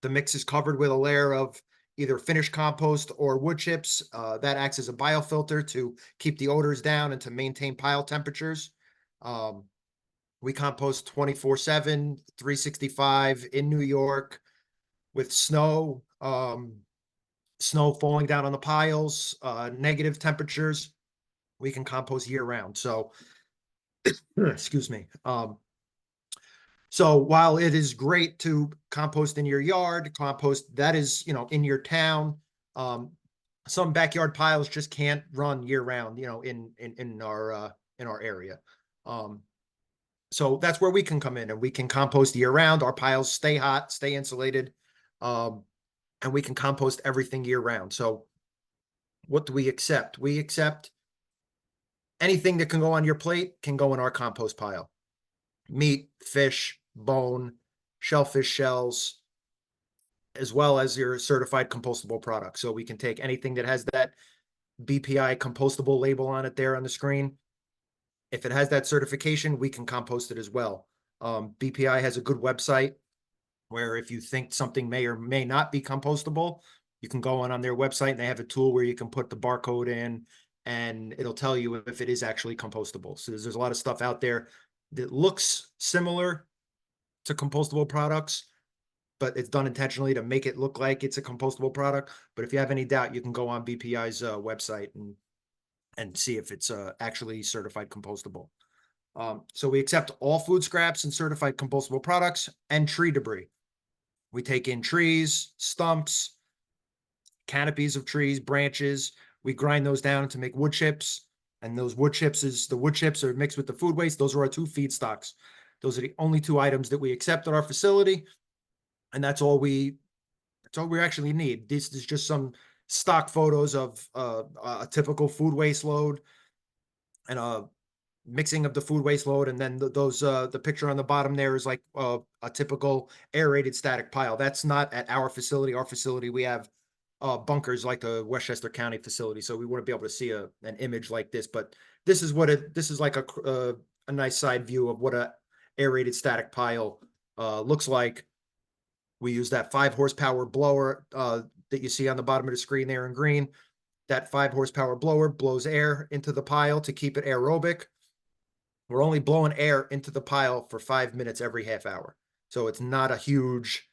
The mix is covered with a layer of either finished compost or wood chips. That acts as a biofilter to keep the odors down and to maintain pile temperatures. We compost 24/7, 365 in New York with snow falling down on the piles, negative temperatures. We can compost year round. So excuse me. So while it is great to compost in your yard, compost that is, in your town, some backyard piles just can't run year round, in our area. So that's where we can come in, and we can compost year round. Our piles stay hot, stay insulated, and we can compost everything year round. So what do we accept? We accept anything that can go on your plate can go in our compost pile. Meat, fish, bone, shellfish shells, as well as your certified compostable product. So we can take anything that has that BPI compostable label on it there on the screen. If it has that certification, we can compost it as well. BPI has a good website where if you think something may or may not be compostable, you can go on their website and they have a tool where you can put the barcode in and it'll tell you if it is actually compostable. So there's a lot of stuff out there that looks similar to compostable products, but it's done intentionally to make it look like it's a compostable product. But if you have any doubt, you can go on BPI's website and see if it's actually certified compostable. So we accept all food scraps and certified compostable products and tree debris. We take in trees, stumps, canopies of trees, branches. We grind those down to make wood chips. And those wood chips are mixed with the food waste. Those are our two feedstocks. Those are the only two items that we accept at our facility. And that's all we actually need. This is just some stock photos of a typical food waste load and a mixing of the food waste load. And then the picture on the bottom there is like a typical aerated static pile. That's not at our facility. Our facility, we have bunkers like the Westchester County facility. So we wouldn't be able to see an image like this, but this is like a nice side view of what a aerated static pile looks like. We use that 5 horsepower blower that you see on the bottom of the screen there in green. That 5 horsepower blower blows air into the pile to keep it aerobic. We're only blowing air into the pile for 5 minutes every half hour. So it's not a huge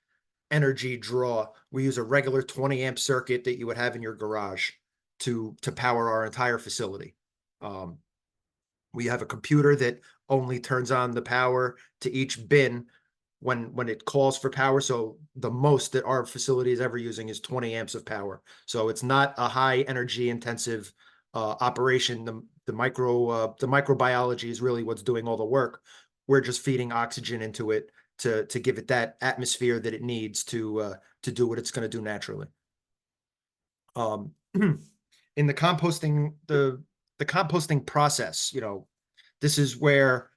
energy draw. We use a regular 20 amp circuit that you would have in your garage to power our entire facility. We have a computer that only turns on the power to each bin when it calls for power. So the most that our facility is ever using is 20 amps of power. So it's not a high energy intensive operation. The microbiology is really what's doing all the work. We're just feeding oxygen into it to give it that atmosphere that it needs to do what it's going to do naturally. In the composting, the composting process, this is where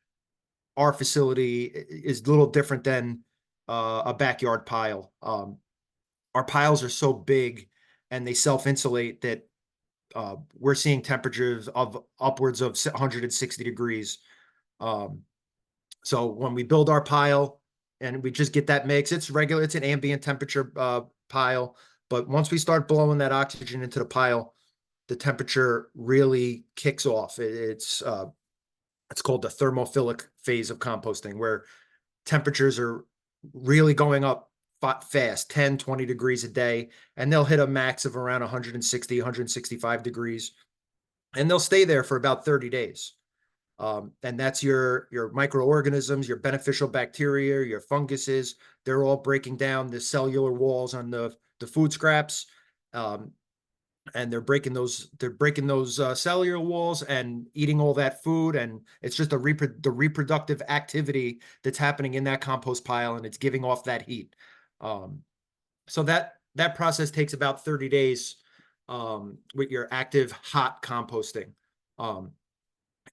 our facility is a little different than a backyard pile. Our piles are so big and they self-insulate that we're seeing temperatures of upwards of 160 degrees. So when we build our pile and we just get that mix, it's an ambient temperature pile. But once we start blowing that oxygen into the pile, the temperature really kicks off. It's called the thermophilic phase of composting, where temperatures are really going up fast, 10, 20 degrees a day, and they'll hit a max of around 160, 165 degrees, and they'll stay there for about 30 days. And that's your microorganisms, your beneficial bacteria, your funguses. They're all breaking down the cellular walls on the food scraps. And they're breaking those cellular walls and eating all that food, and it's just the reproductive activity that's happening in that compost pile, and it's giving off that heat. So that process takes about 30 days with your active hot composting.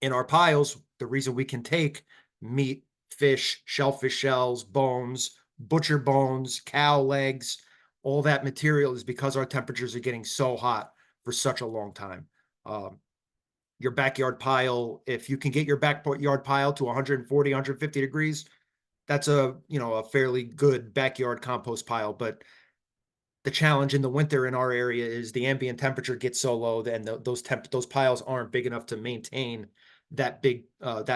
In our piles, the reason we can take meat, fish, shellfish shells, bones, butcher bones, cow legs, all that material is because our temperatures are getting so hot for such a long time. Your backyard pile, if you can get your backyard pile to 140, 150 degrees, that's a fairly good backyard compost pile. But the challenge in the winter in our area is the ambient temperature gets so low that those piles aren't big enough to maintain that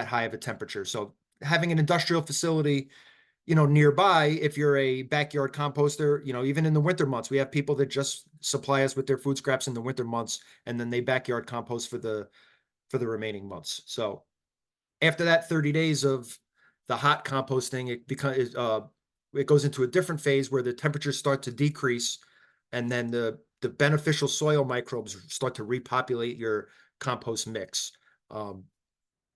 high of a temperature. So having an industrial facility nearby, if you're a backyard composter, even in the winter months, we have people that just supply us with their food scraps in the winter months, and then they backyard compost for the remaining months. So after that 30 days of the hot composting, it goes into a different phase where the temperatures start to decrease, and then the beneficial soil microbes start to repopulate your compost mix.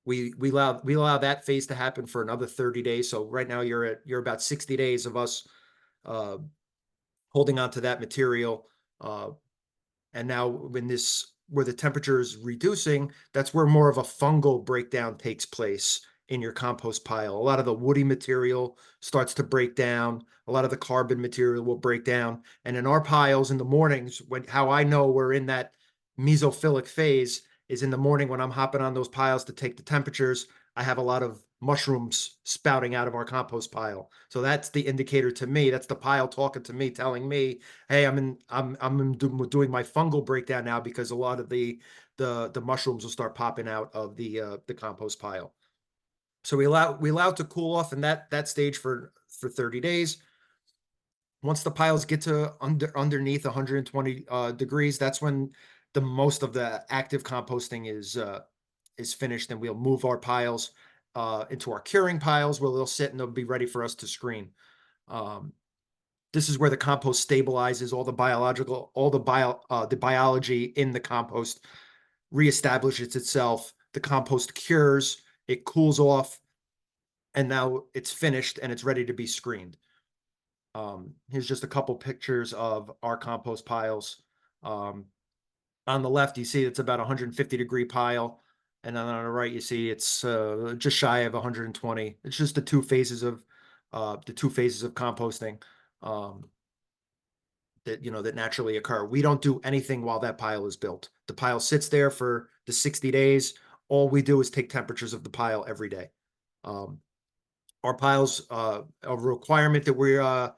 We allow that phase to happen for another 30 days. So right now you're about 60 days of us holding on to that material. And now where the temperature is reducing, that's where more of a fungal breakdown takes place in your compost pile. A lot of the woody material starts to break down. A lot of the carbon material will break down. And in our piles in the mornings, how I know we're in that mesophilic phase is in the morning when I'm hopping on those piles to take the temperatures, I have a lot of mushrooms spouting out of our compost pile. So that's the indicator to me. That's the pile talking to me, telling me, hey, I'm doing my fungal breakdown now, because a lot of the mushrooms will start popping out of the compost pile. So we allow it to cool off in that stage for 30 days. Once the piles get to underneath 120 degrees, that's when the most of the active composting is finished, and we'll move our piles into our curing piles, where they'll sit and they'll be ready for us to screen. This is where the compost stabilizes all the the biology in the compost reestablishes itself. The compost cures, it cools off, and now it's finished and it's ready to be screened. Here's just a couple pictures of our compost piles. On the left, you see it's about 150-degree pile. And then on the right, you see it's just shy of 120. It's just the two phases of composting that naturally occur. We don't do anything while that pile is built. The pile sits there for the 60 days. All we do is take temperatures of the pile every day. Our piles, a requirement that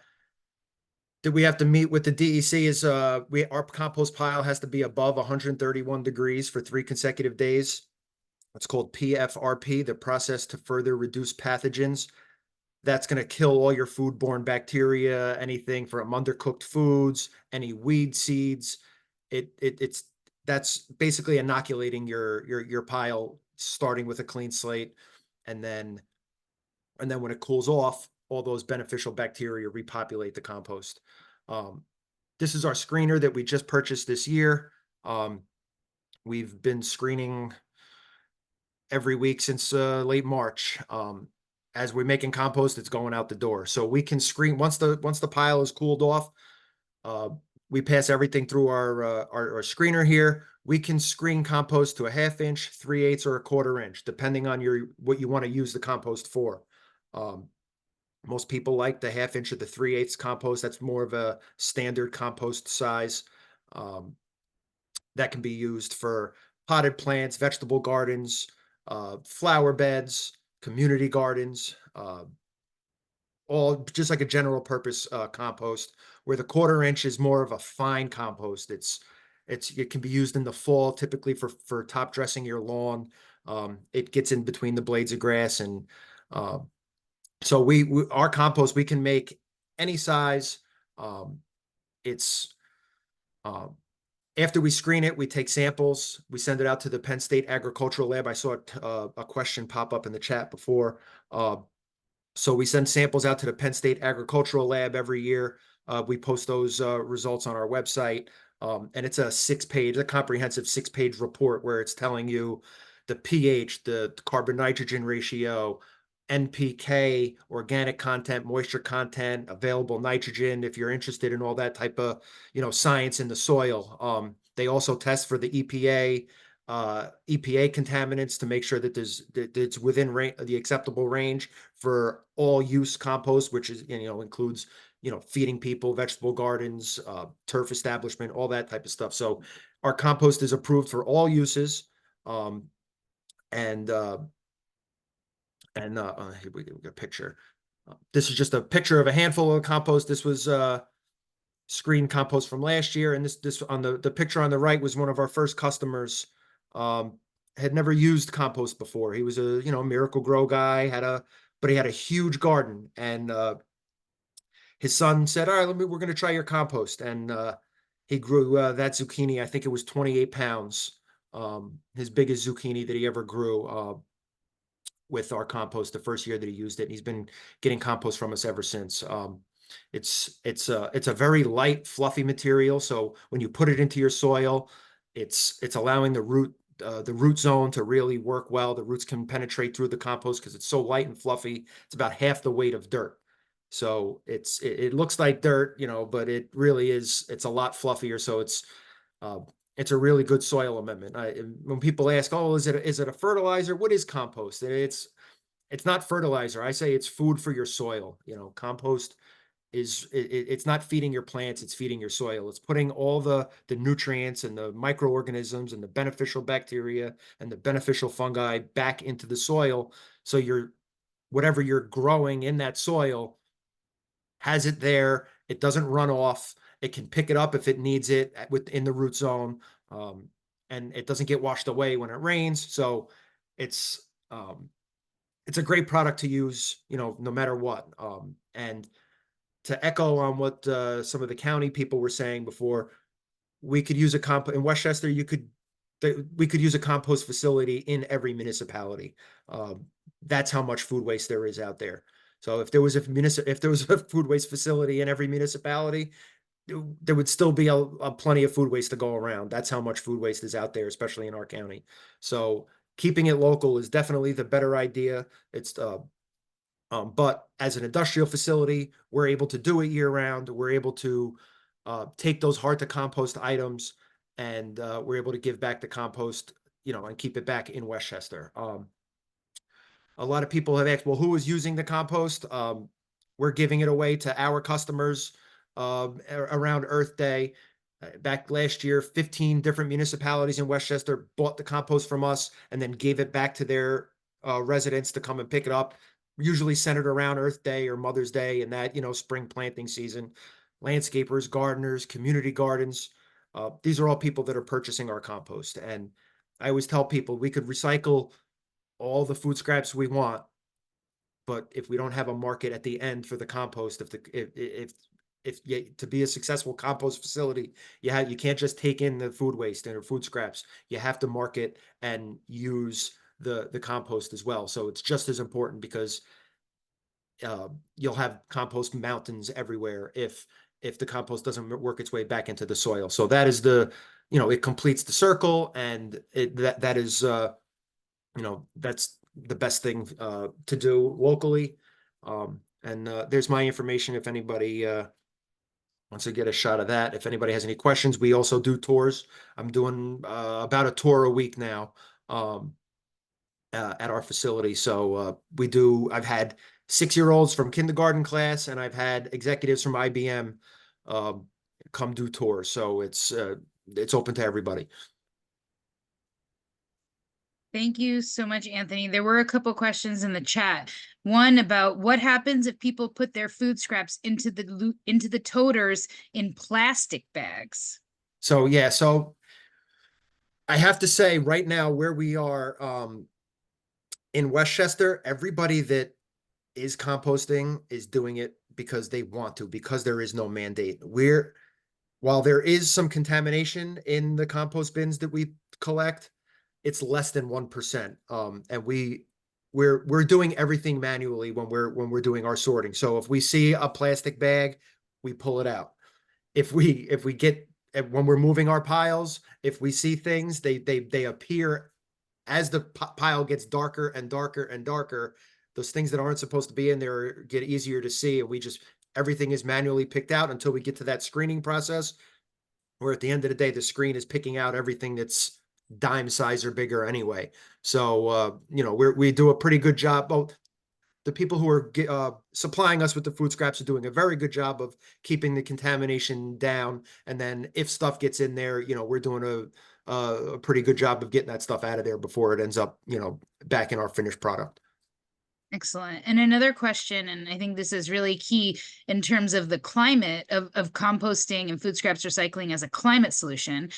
we have to meet with the DEC is our compost pile has to be above 131 degrees for 3 consecutive days. It's called PFRP, the process to further reduce pathogens. That's going to kill all your foodborne bacteria, anything from undercooked foods, any weed seeds. That's basically inoculating your pile, starting with a clean slate, and then when it cools off, all those beneficial bacteria repopulate the compost. This is our screener that we just purchased this year. We've been screening every week since late March. As we're making compost, it's going out the door. So we can screen once the pile is cooled off. We pass everything through our screener here. We can screen compost to a 1/2 inch, 3/8, or a 1/4 inch, depending on what you want to use the compost for. Most people like the 1/2 inch or the 3/8 compost. That's more of a standard compost size. That can be used for potted plants, vegetable gardens, flower beds, community gardens, all just like a general purpose compost, where the 1/4 inch is more of a fine compost. It can be used in the fall, typically for top dressing your lawn. It gets in between the blades of grass, and so our compost, we can make any size. After we screen it, we take samples. We send it out to the Penn State Agricultural Lab. I saw a question pop up in the chat before. So we send samples out to the Penn State Agricultural Lab every year. We post those results on our website. And it's a comprehensive 6-page report where it's telling you the pH, the carbon-nitrogen ratio, NPK, organic content, moisture content, available nitrogen, if you're interested in all that type of, science in the soil. They also test for the EPA contaminants to make sure that it's within the acceptable range for all use compost, which is, includes, feeding people, vegetable gardens, turf establishment, all that type of stuff. So our compost is approved for all uses. Here we get a picture. This is just a picture of a handful of compost. This was screened compost from last year, and this on the picture on the right was one of our first customers. Had never used compost before. He was a Miracle Grow guy, but he had a huge garden, and his son said, "All right, we're going to try your compost," and he grew that zucchini. I think it was 28 pounds, his biggest zucchini that he ever grew. With our compost the first year that he used it, and he's been getting compost from us ever since. It's a very light, fluffy material. So when you put it into your soil, it's allowing the root zone to really work well. The roots can penetrate through the compost because it's so light and fluffy. It's about half the weight of dirt. So it looks like dirt, but it really is. It's a lot fluffier. So it's a really good soil amendment. When people ask, "Oh, is it a fertilizer? What is compost?" it's not fertilizer. I say it's food for your soil. You know, compost it's not feeding your plants, it's feeding your soil. It's putting all the nutrients and the microorganisms and the beneficial bacteria and the beneficial fungi back into the soil. So whatever you're growing in that soil has it there. It doesn't run off. It can pick it up if it needs it within the root zone. And it doesn't get washed away when it rains. So it's a great product to use, you know, no matter what. And to echo on what some of the county people were saying before, we could use in Westchester, we could use a compost facility in every municipality. That's how much food waste there is out there. So if there was a food waste facility in every municipality, there would still be a plenty of food waste to go around. That's how much food waste is out there, especially in our county. So keeping it local is definitely the better idea. It's but as an industrial facility, we're able to do it year round. We're able to take those hard to compost items, and we're able to give back the compost, you know, and keep it back in Westchester. A lot of people have asked, well, who is using the compost? We're giving it away to our customers around Earth Day. Back last year, 15 different municipalities in Westchester bought the compost from us and then gave it back to their residents to come and pick it up. Usually centered around Earth Day or Mother's Day and that, you know, spring planting season. Landscapers, gardeners, community gardens. These are all people that are purchasing our compost. And I always tell people we could recycle all the food scraps we want, but if we don't have a market at the end for the compost, to be a successful compost facility, you can't just take in the food waste or food scraps. You have to market and use the compost as well. So it's just as important, because you'll have compost mountains everywhere if the compost doesn't work its way back into the soil. So that is it completes the circle, and that is that's the best thing to do locally. And there's my information if anybody wants to get a shot of that. If anybody has any questions, we also do tours. I'm doing about a tour a week now at our facility. So I've had 6-year-olds from kindergarten class, and I've had executives from IBM come do tours. So it's open to everybody. Thank you so much, Anthony. There were a couple questions in the chat. One about what happens if people put their food scraps into the toters in plastic bags. So yeah, so I have to say right now where we are in Westchester, everybody that is composting is doing it because they want to, because there is no mandate. While there is some contamination in the compost bins that we collect, it's less than 1%. And we're doing everything manually when we're doing our sorting. So if we see a plastic bag, we pull it out. If we get, when we're moving our piles, if we see things, they appear as the pile gets darker and darker and darker. Those things that aren't supposed to be in there get easier to see. And everything is manually picked out until we get to that screening process, where at the end of the day, the screen is picking out everything that's dime size or bigger anyway. So, we do a pretty good job. Both the people who are supplying us with the food scraps are doing a very good job of keeping the contamination down. And then if stuff gets in there, we're doing a pretty good job of getting that stuff out of there before it ends up, back in our finished product. Excellent. And another question, and I think this is really key in terms of the climate of composting and food scraps recycling as a climate solution.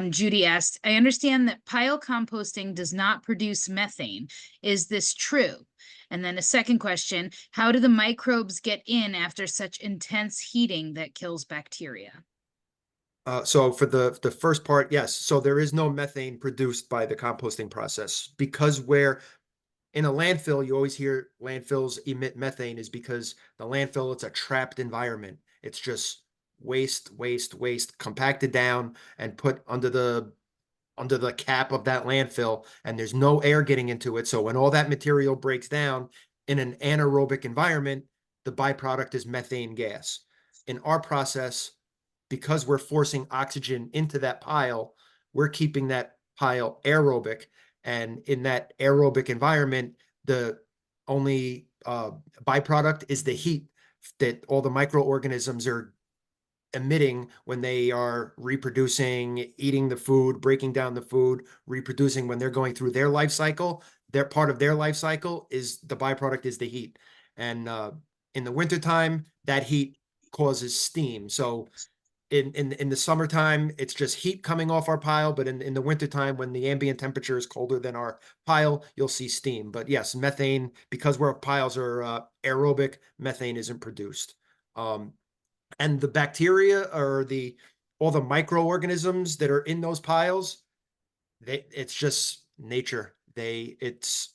Judy asked, I understand that pile composting does not produce methane. Is this true? And then a second question, how do the microbes get in after such intense heating that kills bacteria? So for the first part, yes. So there is no methane produced by the composting process, because in a landfill, you always hear landfills emit methane, is because the landfill, it's a trapped environment. It's just waste compacted down and put under the cap of that landfill, and there's no air getting into it. So when all that material breaks down in an anaerobic environment, the byproduct is methane gas. In our process, because we're forcing oxygen into that pile, we're keeping that pile aerobic. And in that aerobic environment, the only byproduct is the heat that all the microorganisms are emitting when they are reproducing, eating the food, breaking down the food, reproducing when they're going through their life cycle. Their part of their life cycle is the byproduct is the heat. And in the wintertime, that heat causes steam. So in the summertime, it's just heat coming off our pile, but in the wintertime, when the ambient temperature is colder than our pile, you'll see steam. But yes, methane, because our piles are aerobic, methane isn't produced. And the bacteria or all the microorganisms that are in those piles, it's just nature. It's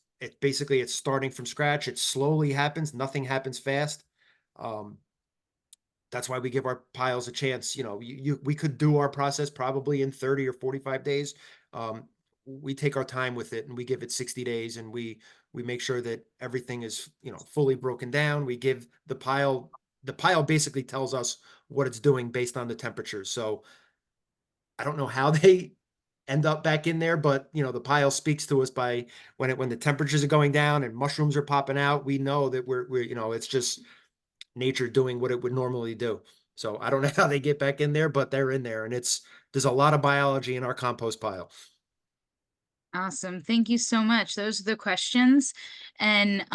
starting from scratch. It slowly happens. Nothing happens fast. That's why we give our piles a chance. You know, we could do our process probably in 30 or 45 days. We take our time with it and we give it 60 days and we make sure that everything is, fully broken down. We give the pile basically tells us what it's doing based on the temperatures. So I don't know how they end up back in there, but the pile speaks to us by when the temperatures are going down and mushrooms are popping out, we know that we're it's just nature doing what it would normally do. So I don't know how they get back in there, but they're in there, and there's a lot of biology in our compost pile. Awesome. Thank you so much. Those are the questions. And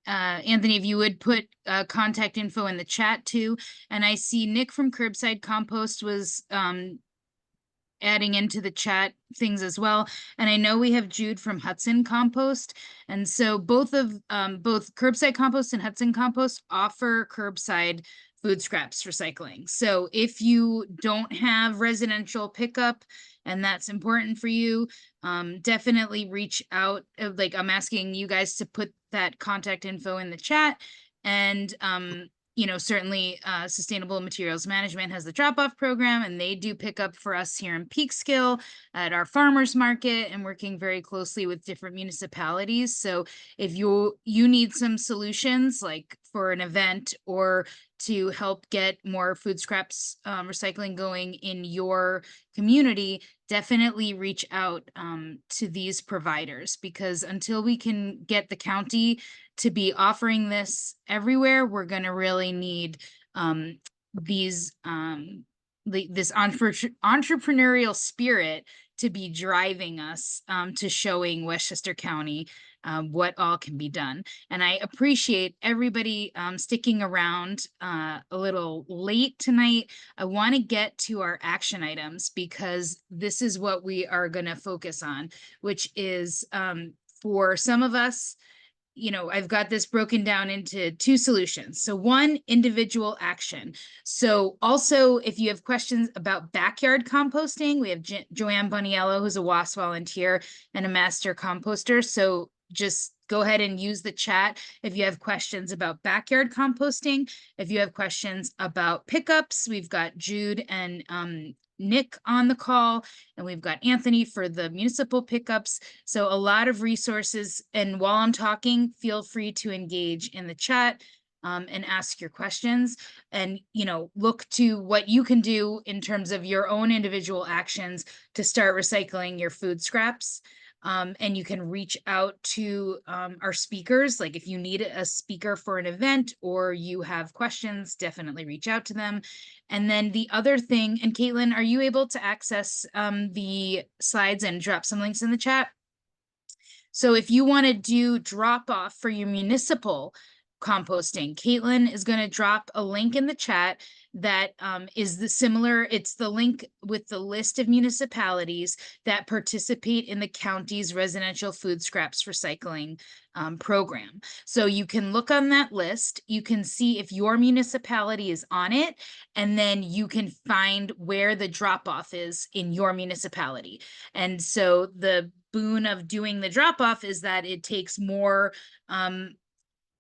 Anthony, if you would put contact info in the chat too. And I see Nick from Curbside Compost was adding into the chat things as well. And I know we have Jude from Hudson Compost. And so both Curbside Compost and Hudson Compost offer curbside food scraps recycling. So if you don't have residential pickup and that's important for you, definitely reach out. Like, I'm asking you guys to put that contact info in the chat. And certainly Sustainable Materials Management has the drop-off program, and they do pick up for us here in Peekskill at our farmers market, and working very closely with different municipalities. So if you need some solutions, like for an event or to help get more food scraps recycling going in your community, definitely reach out to these providers, because until we can get the county to be offering this everywhere, we're going to really need this entrepreneurial spirit to be driving us to showing Westchester County what all can be done. And I appreciate everybody sticking around a little late tonight. I want to get to our action items, because this is what we are going to focus on, which is for some of us, I've got this broken down into two solutions. So one, individual action. So also, if you have questions about backyard composting, we have Joanne Boniello, who's a WASP volunteer and a master composter. So just go ahead and use the chat if you have questions about backyard composting. If you have questions about pickups, we've got Jude and Nick on the call, and we've got Anthony for the municipal pickups. So a lot of resources. And while I'm talking, feel free to engage in the chat and ask your questions, and look to what you can do in terms of your own individual actions to start recycling your food scraps. And you can reach out to our speakers. Like, if you need a speaker for an event or you have questions, definitely reach out to them. And then the other thing, and Caitlin, are you able to access the slides and drop some links in the chat? So if you want to do drop off for your municipal composting, Caitlin is going to drop a link in the chat that is it's the link with the list of municipalities that participate in the county's residential food scraps recycling program. So you can look on that list, you can see if your municipality is on it, and then you can find where the drop off is in your municipality. And so the boon of doing the drop off is that it takes more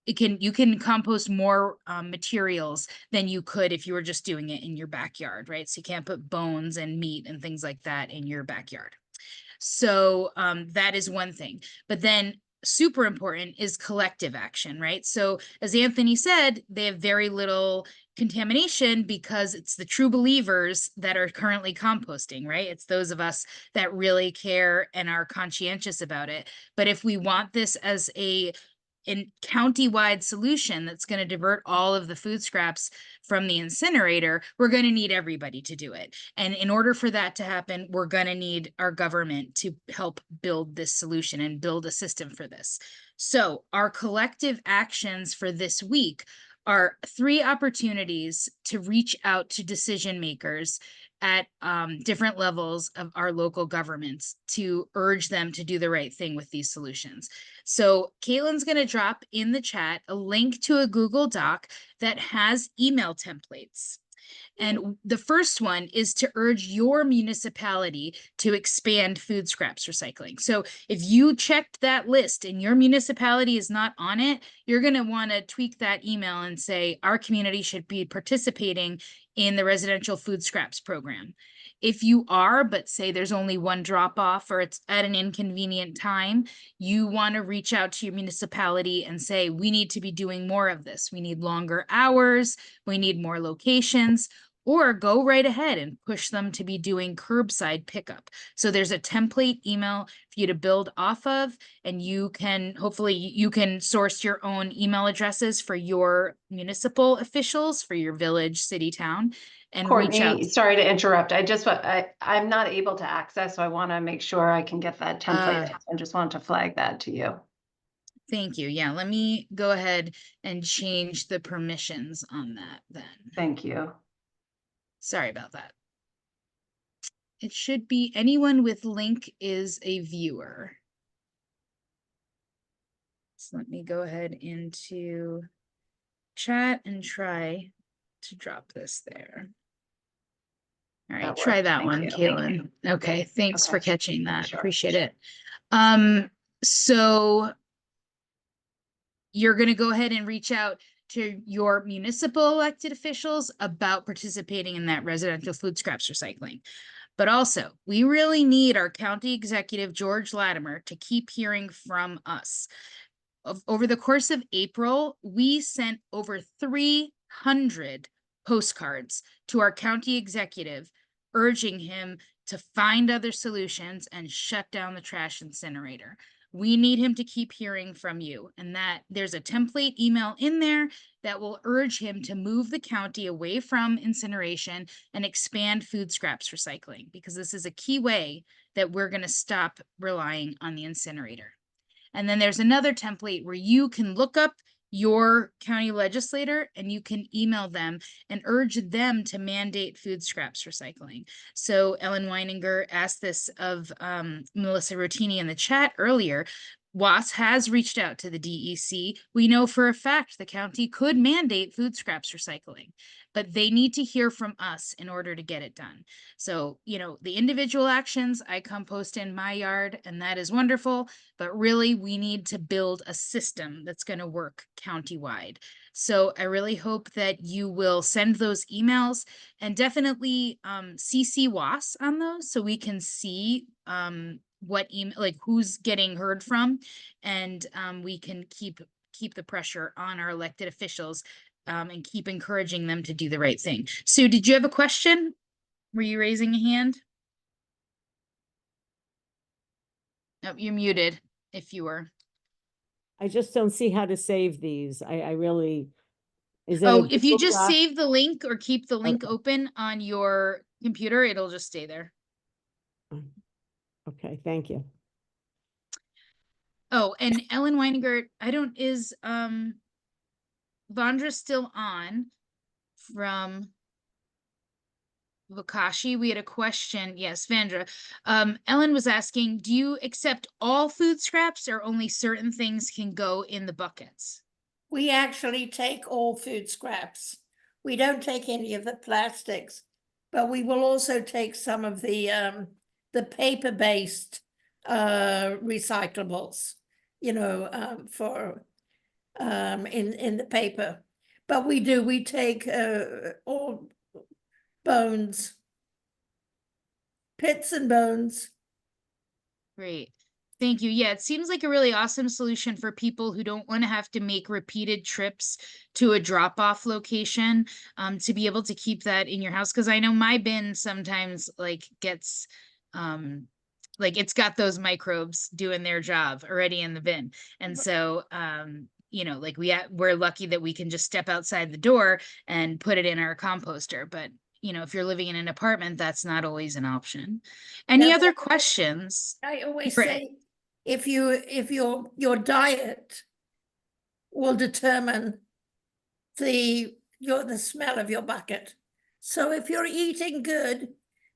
you can compost more materials than you could if you were just doing it in your backyard, right? So you can't put bones and meat and things like that in your backyard. So that is one thing. But then super important is collective action, right? So as Anthony said, they have very little contamination because it's the true believers that are currently composting, right? It's those of us that really care and are conscientious about it. But if we want this as a a county-wide solution that's going to divert all of the food scraps from the incinerator, we're going to need everybody to do it. And in order for that to happen, we're going to need our government to help build this solution and build a system for this. So our collective actions for this week are 3 opportunities to reach out to decision makers at different levels of our local governments to urge them to do the right thing with these solutions. So Caitlin's going to drop in the chat a link to a Google Doc that has email templates. And the first one is to urge your municipality to expand food scraps recycling. So if you checked that list and your municipality is not on it, you're going to want to tweak that email and say, our community should be participating in the residential food scraps program. If you are, but say there's only one drop off or it's at an inconvenient time, you want to reach out to your municipality and say, we need to be doing more of this. We need longer hours. We need more locations. Or go right ahead and push them to be doing curbside pickup. So there's a template email for you to build off of, and you can, hopefully you can source your own email addresses for your municipal officials, for your village, city, town, and reach out. Courtney, sorry to interrupt. I'm not able to access, so I want to make sure I can get that template. I just wanted to flag that to you. Thank you. Yeah, let me go ahead and change the permissions on that then. Thank you. Sorry about that. It should be anyone with link is a viewer. So let me go ahead into chat and try to drop this there. All right, try that one, Caitlin. Okay, thanks for catching that. Sure. Appreciate it. So you're going to go ahead and reach out to your municipal elected officials about participating in that residential food scraps recycling. But also, we really need our county executive, George Latimer, to keep hearing from us. Over the course of April, we sent over 300 postcards to our county executive, urging him to find other solutions and shut down the trash incinerator. We need him to keep hearing from you, and that there's a template email in there that will urge him to move the county away from incineration and expand food scraps recycling, because this is a key way that we're going to stop relying on the incinerator. And then there's another template where you can look up your county legislator and you can email them and urge them to mandate food scraps recycling. So Ellen Weininger asked this of Melissa Rotini in the chat earlier. WAS has reached out to the DEC. We know for a fact the county could mandate food scraps recycling, but they need to hear from us in order to get it done. So, you know, the individual actions, I compost in my yard, and that is wonderful, but really we need to build a system that's going to work countywide. So I really hope that you will send those emails and definitely CC WAS on those so we can see what email, like who's getting heard from, and we can keep the pressure on our elected officials and keep encouraging them to do the right thing. Sue, did you have a question? Were you raising a hand? Oh, you're muted if you were. I just don't see how to save these. I really, is that? Oh, if you just save the link or keep the link open on your computer, it'll just stay there. Okay, thank you. Oh, and Ellen Weininger, is Vandra still on from Vokashi? We had a question. Yes, Vandra. Ellen was asking, do you accept all food scraps or only certain things can go in the buckets? We actually take all food scraps. We don't take any of the plastics, but we will also take some of the paper-based recyclables, you know, for in the paper. But we take all bones, pits and bones. Great. Thank you. Yeah, it seems like a really awesome solution for people who don't want to have to make repeated trips to a drop-off location to be able to keep that in your house. Because I know my bin sometimes like gets like it's got those microbes doing their job already in the bin. And so, you know, like we're lucky that we can just step outside the door and put it in our composter. But, you know, if you're living in an apartment, that's not always an option. Any Yeah, other questions? I always Right. say, if your diet will determine the smell of your bucket. So if you're eating good,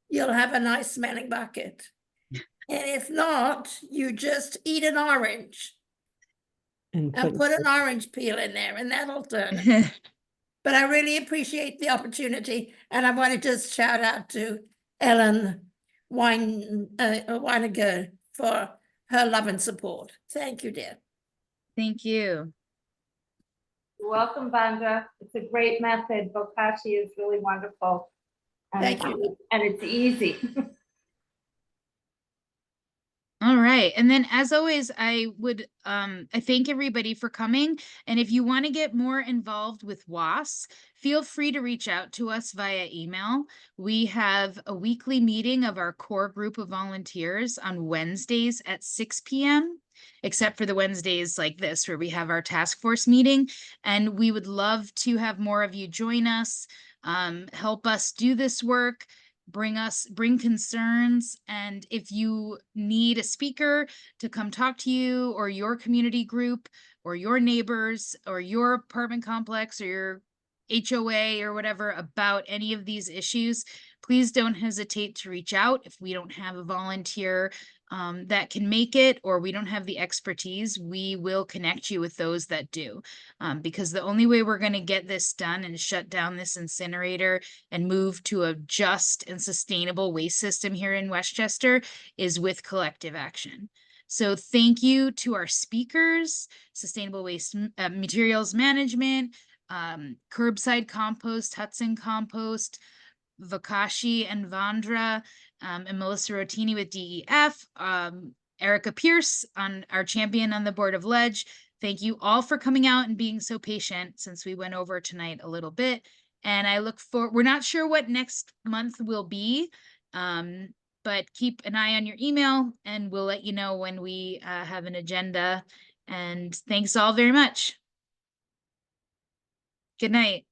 you'll have a nice smelling bucket. And if not, you just eat an orange and put an orange peel in there, and that'll turn it. But I really appreciate the opportunity, and I want to just shout out to Ellen Weiniger for her love and support. Thank you, dear. Thank you. Welcome, Vandra. It's a great method. Vokashi is really wonderful. Thank you. And it's easy. All right. And then as always, I thank everybody for coming. And if you want to get more involved with WAS, feel free to reach out to us via email. We have a weekly meeting of our core group of volunteers on Wednesdays at 6 p.m., except for the Wednesdays like this, where we have our task force meeting. And we would love to have more of you join us, help us do this work, bring concerns. And if you need a speaker to come talk to you, or your community group, or your neighbors, or your apartment complex, or your HOA or whatever about any of these issues, please don't hesitate to reach out. If we don't have a volunteer that can make it, or we don't have the expertise, we will connect you with those that do. Because the only way we're going to get this done and shut down this incinerator and move to a just and sustainable waste system here in Westchester is with collective action. So thank you to our speakers, Sustainable Waste Materials Management, Curbside Compost, Hudson Compost, Vokashi and Vandra, and Melissa Rotini with DEF, Erika Pierce, on our champion on the board of Ledge. Thank you all for coming out and being so patient, since we went over tonight a little bit. And I look for, we're not sure what next month will be, but keep an eye on your email and we'll let you know when we have an agenda. And thanks all very much. Good night.